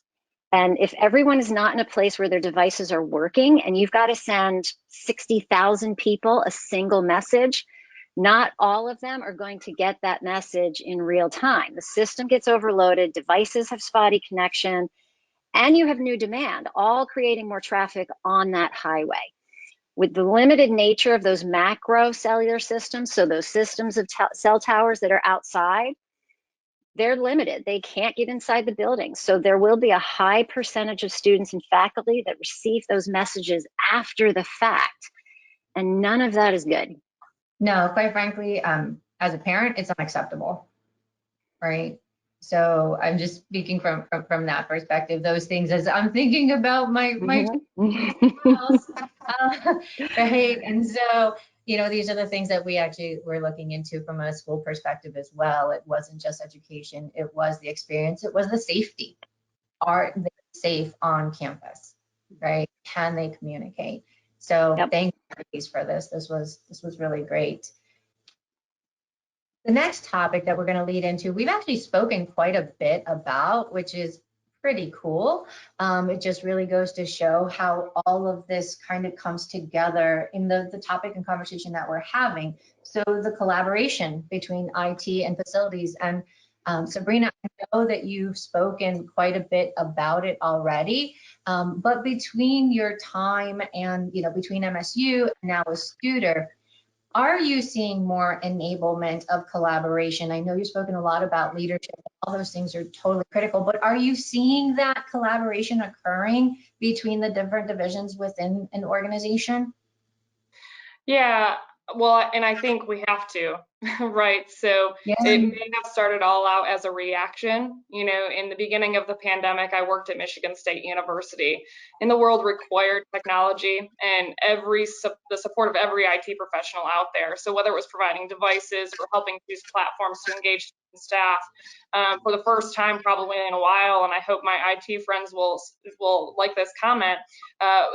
And if everyone is not in a place where their devices are working and you've got to send 60,000 people a single message, not all of them are going to get that message in real time. The system gets overloaded, devices have spotty connection, and you have new demand, all creating more traffic on that highway. With the limited nature of those macro cellular systems, so those systems of cell towers that are outside, they're limited. They can't get inside the building. So there will be a high percentage of students and faculty that receive those messages after the fact. And none of that is good. No, quite frankly, as a parent, it's unacceptable, right? So I'm just speaking from that perspective, those things as I'm thinking about my right? And so, these are the things that we actually were looking into from a school perspective as well. It wasn't just education, it was the experience, it was the safety. Are they safe on campus, right? Can they communicate? So Yep. thank you for this. This was really great. The next topic that we're going to lead into, we've actually spoken quite a bit about, which is pretty cool. It just really goes to show how all of this kind of comes together in the topic and conversation that we're having. So the collaboration between IT and facilities. And Sabrina, I know that you've spoken quite a bit about it already, but between your time and, between MSU and now with Studer, are you seeing more enablement of collaboration? I know you've spoken a lot about leadership. All those things are totally critical, but are you seeing that collaboration occurring between the different divisions within an organization? Yeah, well, and I think we have to, right? So Yeah. it may have started all out as a reaction. In the beginning of the pandemic, I worked at Michigan State University, and the world required technology and the support of every IT professional out there. So whether it was providing devices or helping use platforms to engage staff, for the first time probably in a while, and I hope my IT friends will like this comment,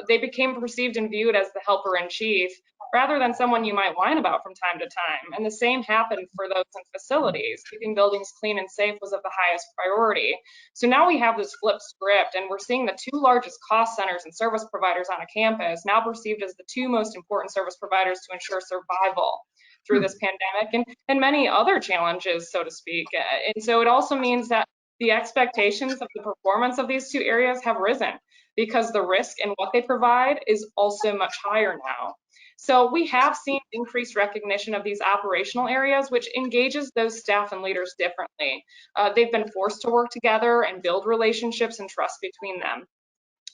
they became perceived and viewed as the helper in chief, rather than someone you might whine about from time to time. And the same happened for those in facilities. Keeping buildings clean and safe was of the highest priority. So now we have this flipped script, and we're seeing the two largest cost centers and service providers on a campus now perceived as the two most important service providers to ensure survival through this pandemic and many other challenges, so to speak. And so it also means that the expectations of the performance of these two areas have risen, because the risk in what they provide is also much higher now. So we have seen increased recognition of these operational areas, which engages those staff and leaders differently. They've been forced to work together and build relationships and trust between them.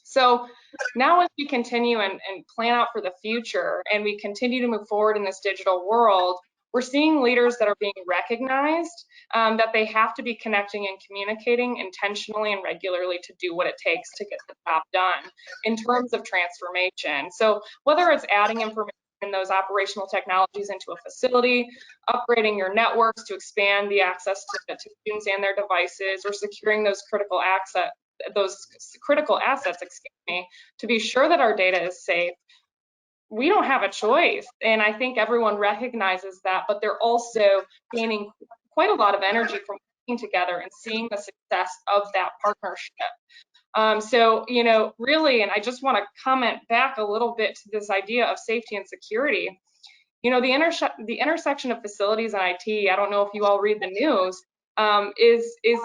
So now as we continue and plan out for the future, and we continue to move forward in this digital world, we're seeing leaders that are being recognized, that they have to be connecting and communicating intentionally and regularly to do what it takes to get the job done in terms of transformation. So whether it's adding information in those operational technologies into a facility, upgrading your networks to expand the access to students and their devices, or securing those critical assets, to be sure that our data is safe, we don't have a choice. And I think everyone recognizes that, but they're also gaining quite a lot of energy from working together and seeing the success of that partnership. So, really, and I just want to comment back a little bit to this idea of safety and security. The intersection of facilities and IT, I don't know if you all read the news, is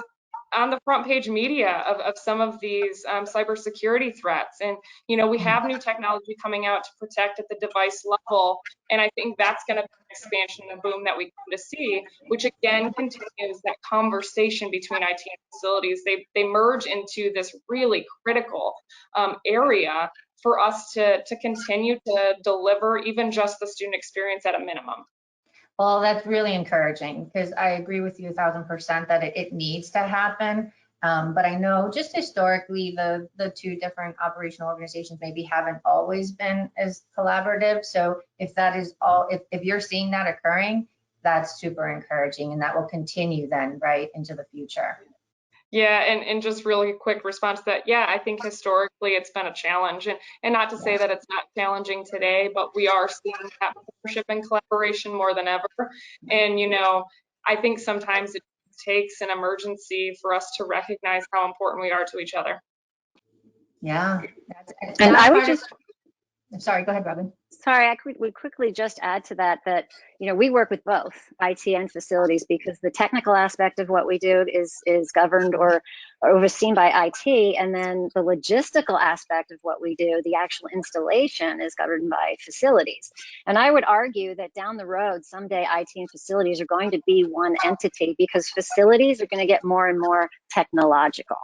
on the front page media of some of these cybersecurity threats. And, we have new technology coming out to protect at the device level. And I think that's going to be an expansion and boom that we come to see, which again continues that conversation between IT and facilities. They merge into this really critical area for us to continue to deliver even just the student experience at a minimum. Well, that's really encouraging, because I agree with you 1000% that it needs to happen. But I know just historically, the two different operational organizations maybe haven't always been as collaborative. So if that is all, if you're seeing that occurring, that's super encouraging, and that will continue then, right, into the future. Yeah, and just really quick response to that. Yeah, I think historically it's been a challenge, and not to say that it's not challenging today, but we are seeing that partnership and collaboration more than ever. And, I think sometimes it takes an emergency for us to recognize how important we are to each other. Yeah. And I would just, I'm sorry, go ahead, Robin. Sorry, I would quickly just add to that, we work with both IT and facilities, because the technical aspect of what we do is governed or overseen by IT, and then the logistical aspect of what we do, the actual installation, is governed by facilities. And I would argue that down the road, someday IT and facilities are going to be one entity, because facilities are going to get more and more technological.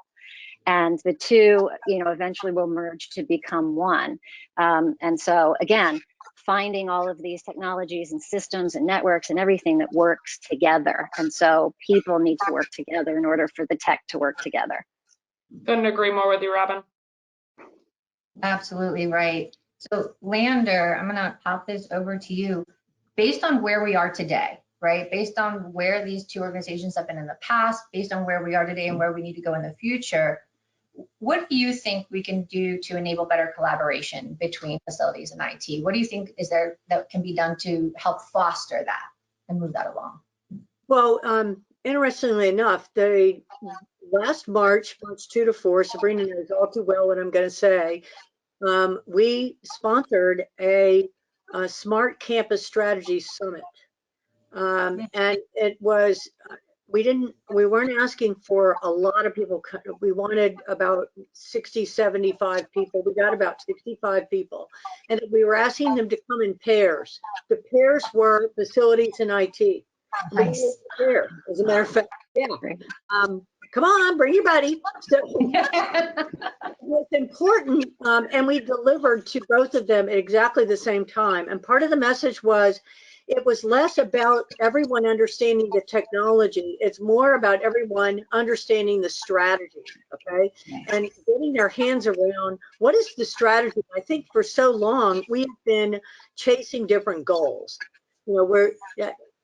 And the two, eventually will merge to become one. And so again, finding all of these technologies and systems and networks and everything that works together. And so people need to work together in order for the tech to work together. Couldn't agree more with you, Robin. Absolutely right. So Lander, I'm going to pop this over to you. based on where we are today, right? Based on where these two organizations have been in the past, based on where we are today and where we need to go in the future, what do you think we can do to enable better collaboration between facilities and IT? What do you think is there that can be done to help foster that and move that along? Well, interestingly enough, the last March 2 to 4, Sabrina knows all too well what I'm going to say. We sponsored a Smart Campus Strategy Summit. And it was, we weren't asking for a lot of people. We wanted about 60, 75 people. We got about 65 people. And we were asking them to come in pairs. The pairs were facilities and IT. Nice. There, as a matter of fact, yeah. Come on, bring your buddy. So what's important, and we delivered to both of them at exactly the same time. And part of the message was, it was less about everyone understanding the technology. It's more about everyone understanding the strategy, okay? And getting their hands around what is the strategy. I think for so long, we've been chasing different goals. You know, where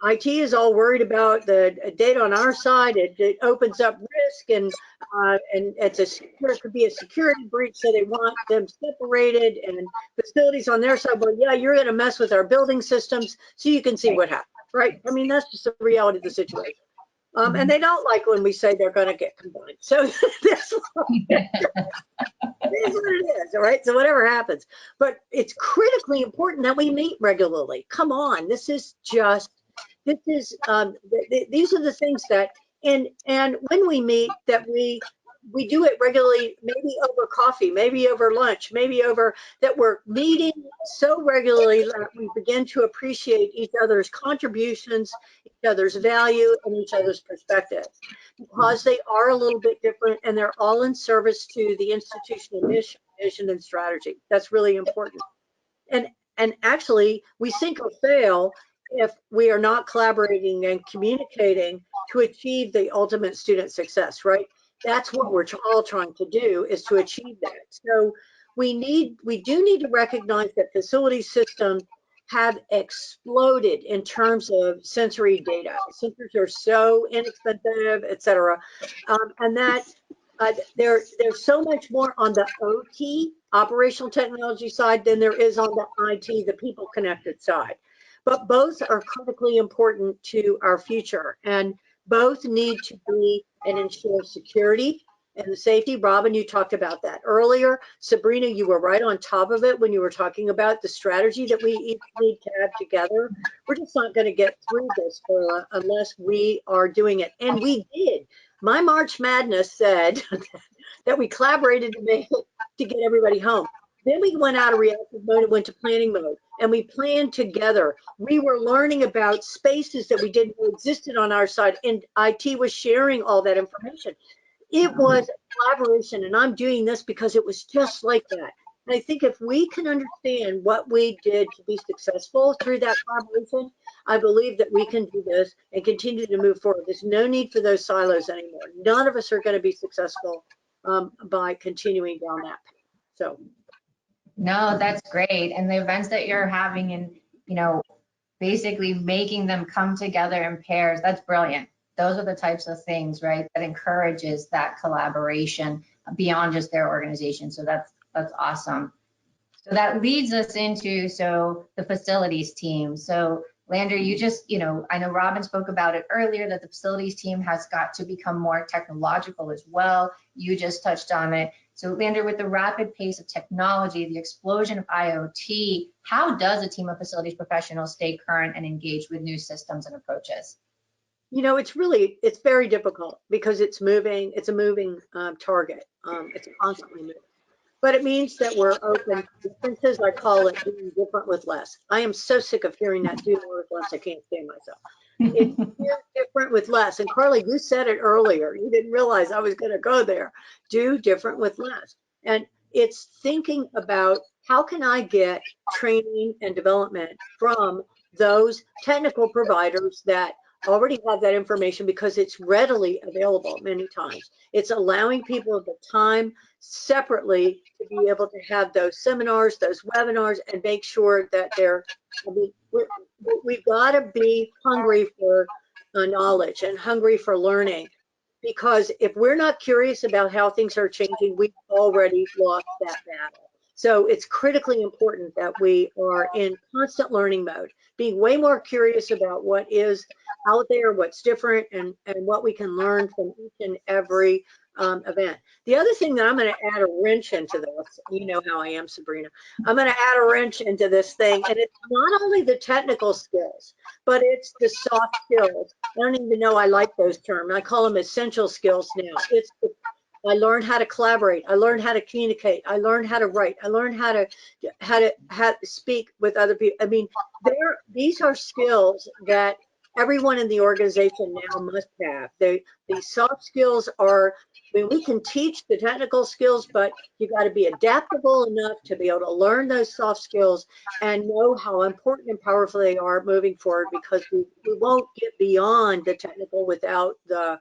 IT is all worried about the data on our side. It opens up risk, and it could be a security breach, so they want them separated. And facilities on their side, well, yeah, you're going to mess with our building systems, so you can see what happens, right? I mean, that's just the reality of the situation. And they don't like when we say they're going to get combined. So that's what it is, all right? So whatever happens. But it's critically important that we meet regularly. Come on, these are the things that, and when we meet, that we do it regularly, maybe over coffee, maybe over lunch, maybe over, that we're meeting so regularly that we begin to appreciate each other's contributions, each other's value, and each other's perspectives, because they are a little bit different, and they're all in service to the institutional mission, vision, and strategy. That's really important. And actually, we sink or fail if we are not collaborating and communicating to achieve the ultimate student success, right? That's what we're all trying to do, is to achieve that. So we do need to recognize that facility systems have exploded in terms of sensory data. Sensors are so inexpensive, et cetera. And that there's so much more on the OT, operational technology side, than there is on the IT, the people connected side. But both are critically important to our future, and both need to be and ensure security and the safety. Robin, you talked about that earlier. Sabrina, you were right on top of it when you were talking about the strategy that we each need to have together. We're just not going to get through this unless we are doing it. And we did. My March Madness said that we collaborated to get everybody home. Then we went out of reactive mode and went to planning mode, and we planned together. We were learning about spaces that we didn't know existed on our side, and IT was sharing all that information. It was collaboration, and I'm doing this because it was just like that. And I think if we can understand what we did to be successful through that collaboration, I believe that we can do this and continue to move forward. There's no need for those silos anymore. None of us are going to be successful by continuing down that path. So. No, that's great. And the events that you're having, and, you know, basically making them come together in pairs, that's brilliant. Those are the types of things, right, that encourages that collaboration beyond just their organization. So that's awesome. So that leads us into, the facilities team. So Lander, you just, I know Robin spoke about it earlier, that the facilities team has got to become more technological as well. You just touched on it. So Lander, with the rapid pace of technology, the explosion of IoT, how does a team of facilities professionals stay current and engaged with new systems and approaches? It's very difficult because it's moving. It's a moving target. It's constantly moving. But it means that we're open to differences. I call it doing different with less. I am so sick of hearing that, do more with less. I can't stand myself. It's different with less. And Carly, you said it earlier. You didn't realize I was going to go there. Do different with less. And it's thinking about, how can I get training and development from those technical providers that already have that information because it's readily available many times. It's allowing people the time separately to be able to have those seminars, those webinars, and make sure that we've got to be hungry for knowledge and hungry for learning. Because if we're not curious about how things are changing, we've already lost that battle. So it's critically important that we are in constant learning mode, being way more curious about what is out there, what's different, and what we can learn from each and every event. The other thing that I'm going to add a wrench into this, you know how I am, Sabrina. I'm going to add a wrench into this thing, and it's not only the technical skills, but it's the soft skills. I don't even know I like those terms. I call them essential skills now. I learned how to collaborate. I learned how to communicate. I learned how to write. I learned how to speak with other people. I mean, these are skills that everyone in the organization now must have. These soft skills are, I mean, we can teach the technical skills, but you got to be adaptable enough to be able to learn those soft skills and know how important and powerful they are moving forward, because we won't get beyond the technical without the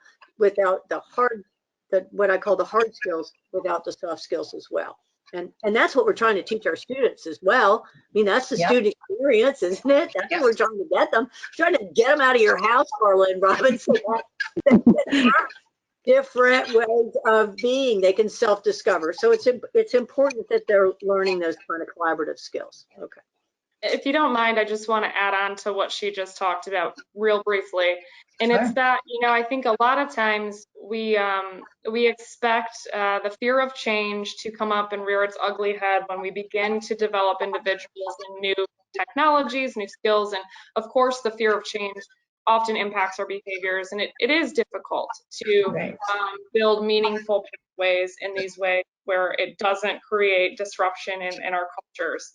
what I call the hard skills, without the soft skills as well. And that's what we're trying to teach our students as well. I mean, that's the student experience, isn't it? That's what we're trying to get them. We're trying to get them out of your house, Carla and Robin, so that different ways of being they can self-discover. So it's important that they're learning those kind of collaborative skills. Okay. If you don't mind, I just want to add on to what she just talked about real briefly. And Sure. it's that, you know, I think a lot of times we expect the fear of change to come up and rear its ugly head when we begin to develop individuals in new technologies, new skills. And of course, the fear of change often impacts our behaviors. And it is difficult to build meaningful pathways in these ways where it doesn't create disruption in our cultures.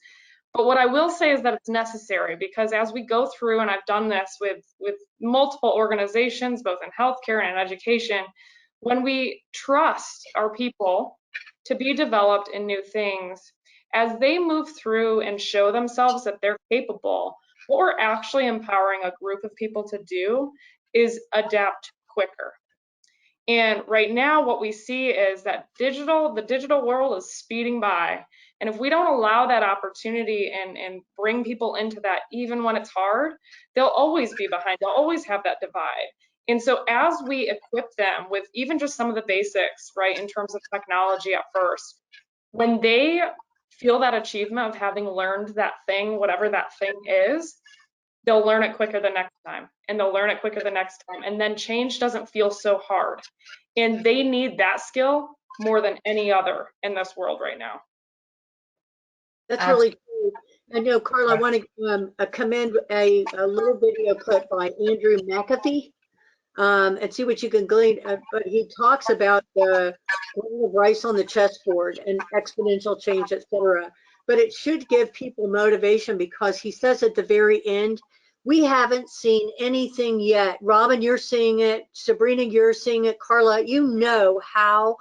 But what I will say is that it's necessary, because as we go through, and I've done this with multiple organizations, both in healthcare and in education, when we trust our people to be developed in new things, as they move through and show themselves that they're capable, what we're actually empowering a group of people to do is adapt quicker. And right now, what we see is that the digital world is speeding by. And if we don't allow that opportunity and bring people into that, even when it's hard, they'll always be behind. They'll always have that divide. And so as we equip them with even just some of the basics, right, in terms of technology at first, when they feel that achievement of having learned that thing, whatever that thing is, they'll learn it quicker the next time, and they'll learn it quicker the next time. And then change doesn't feel so hard. And they need that skill more than any other in this world right now. That's really cool. I know, Carla, I want to commend a little video clip by Andrew McAfee and see what you can glean. But he talks about the grain of rice on the chessboard and exponential change, etc. But it should give people motivation, because he says at the very end, we haven't seen anything yet. Robin, you're seeing it. Sabrina, you're seeing it. Carla, you know how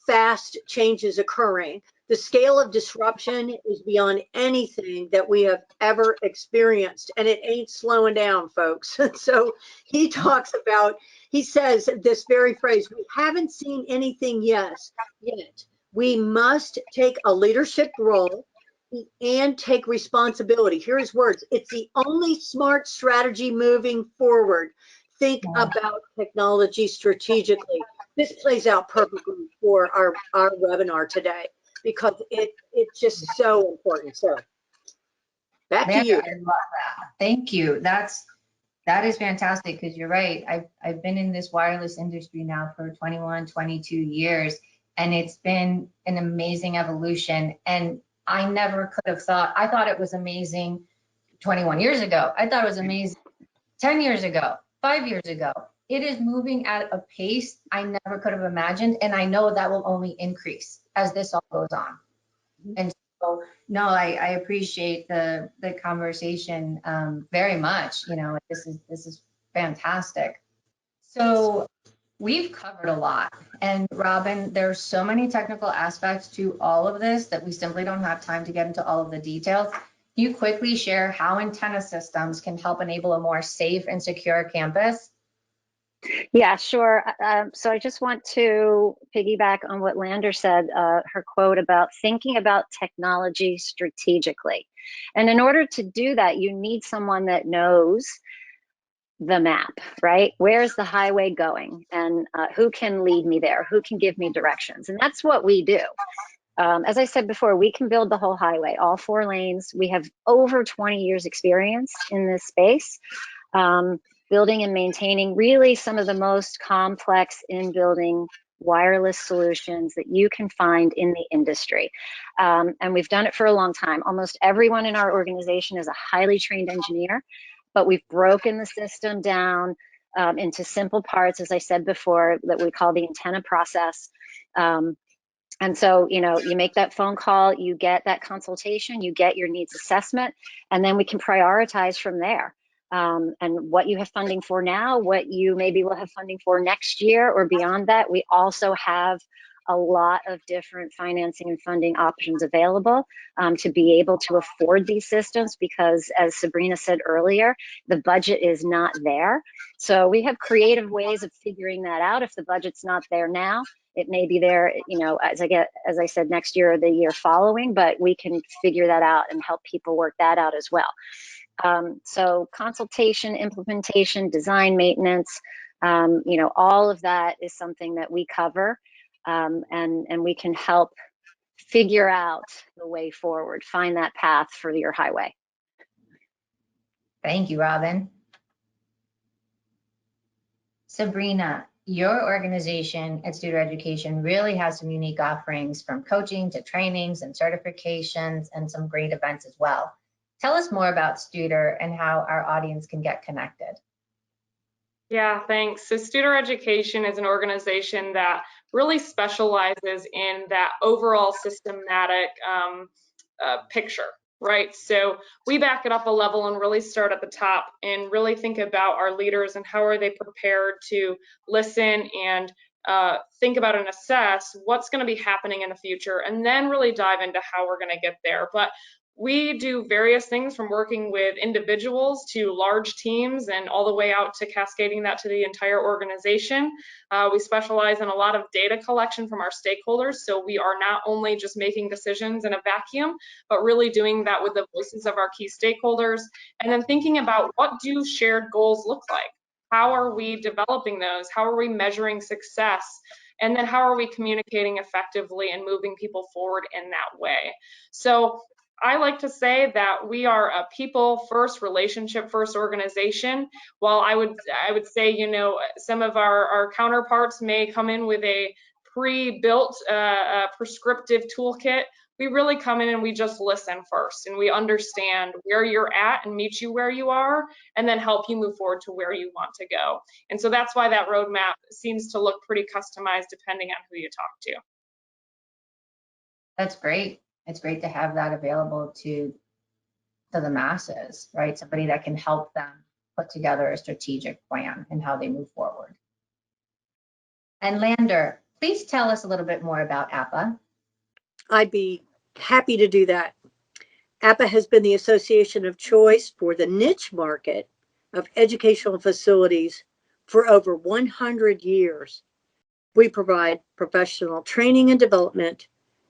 fast change is occurring. The scale of disruption is beyond anything that we have ever experienced, and it ain't slowing down, folks. So he talks about, he says this very phrase, we haven't seen anything yet. We must take a leadership role and take responsibility. Here his words, it's the only smart strategy moving forward. Think about technology strategically. This plays out perfectly for our webinar today, because it's just so important. So back to you. I love that. Thank you. That is fantastic, because you're right. I've been in this wireless industry now for 21, 22 years, and it's been an amazing evolution. And I never could have thought, I thought it was amazing 21 years ago. I thought it was amazing 10 years ago, 5 years ago. It is moving at a pace I never could have imagined. And I know that will only increase as this all goes on. And so, no, I appreciate the conversation very much. You know, this is fantastic. So we've covered a lot. And Robin, there's so many technical aspects to all of this that we simply don't have time to get into all of the details. you quickly share how antenna systems can help enable a more safe and secure campus? Yeah, sure. So I just want to piggyback on what Lander said, her quote about thinking about technology strategically. And in order to do that, you need someone that knows the map, right? Where's the highway going? And who can lead me there? Who can give me directions? And that's what we do. As I said before, we can build the whole highway, all 4 lanes. We have over 20 years experience in this space, building and maintaining really some of the most complex in-building wireless solutions that you can find in the industry. And we've done it for a long time. Almost everyone in our organization is a highly trained engineer, but we've broken the system down into simple parts, as I said before, that we call the antenna process. And so, you know, you make that phone call, you get that consultation, you get your needs assessment, and then we can prioritize from there. And what you have funding for now, what you maybe will have funding for next year or beyond that. We also have a lot of different financing and funding options available to be able to afford these systems, because as Sabrina said earlier, the budget is not there. So we have creative ways of figuring that out. If the budget's not there now, it may be there, you know, as I said, next year or the year following, but we can figure that out and help people work that out as well. So consultation, implementation, design, maintenance, you know, all of that is something that we cover, and we can help figure out the way forward, find that path for your highway. Thank you, Robin. Sabrina, your organization at Studer Education really has some unique offerings, from coaching to trainings and certifications, and some great events as well. Tell us more about Studer and how our audience can get connected. Yeah, thanks. So Studer Education is an organization that really specializes in that overall systematic picture, right? So we back it up a level and really start at the top and really think about our leaders and how are they prepared to listen and think about and assess what's going to be happening in the future, and then really dive into how we're going to get there. But we do various things, from working with individuals to large teams and all the way out to cascading that to the entire organization. We specialize in a lot of data collection from our stakeholders. So we are not only just making decisions in a vacuum, but really doing that with the voices of our key stakeholders. And then thinking about, what do shared goals look like? How are we developing those? How are we measuring success? And then how are we communicating effectively and moving people forward in that way? So I like to say that we are a people first, relationship first organization. While I would say, you know, some of our counterparts may come in with a pre-built prescriptive toolkit, we really come in and we just listen first, and we understand where you're at and meet you where you are, and then help you move forward to where you want to go. And so that's why that roadmap seems to look pretty customized depending on who you talk to. That's great. It's great to have that available to the masses, right? Somebody that can help them put together a strategic plan and how they move forward. And Lander, please tell us a little bit more about APA. I'd be happy to do that. APA has been the association of choice for the niche market of educational facilities for over 100 years. We provide professional training and development,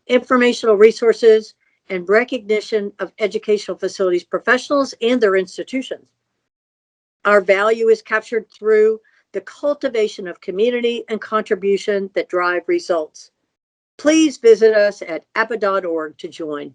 informational resources, and recognition of educational facilities professionals and their institutions. Our value is captured through the cultivation of community and contribution that drive results. Please visit us at APA.org to join.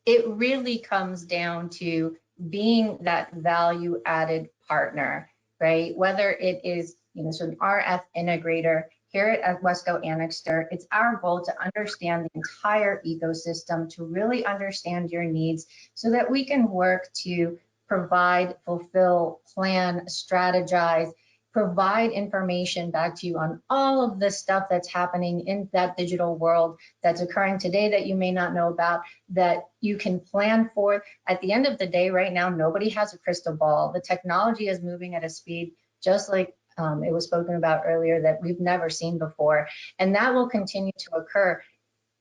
It really comes down to being that value added partner, right? Whether it is, you know, so an RF integrator here at Wesco Annixter, it's our goal to understand the entire ecosystem, to really understand your needs so that we can work to provide, fulfill, plan, strategize, provide information back to you on all of the stuff that's happening in that digital world that's occurring today that you may not know about, that you can plan for. At the end of the day, right now, nobody has a crystal ball. The technology is moving at a speed, just like it was spoken about earlier, that we've never seen before. And that will continue to occur.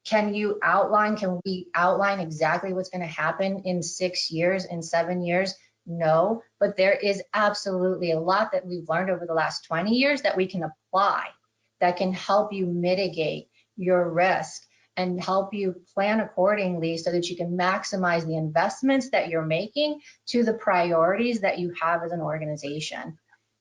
can we outline exactly what's going to happen in 6 years, in 7 years? No, but there is absolutely a lot that we've learned over the last 20 years that we can apply that can help you mitigate your risk and help you plan accordingly so that you can maximize the investments that you're making to the priorities that you have as an organization.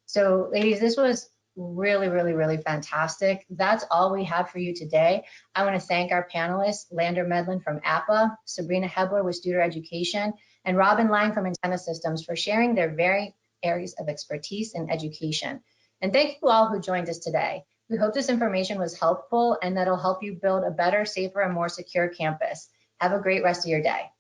So ladies, this was really, really, really fantastic. That's all we have for you today. I want to thank our panelists, Lander Medlin from APA, Sabrina Hebler with Studer Education, and Robin Lang from Antenna Systems for sharing their very areas of expertise in education. And thank you all who joined us today. We hope this information was helpful and that'll help you build a better, safer, and more secure campus. Have a great rest of your day.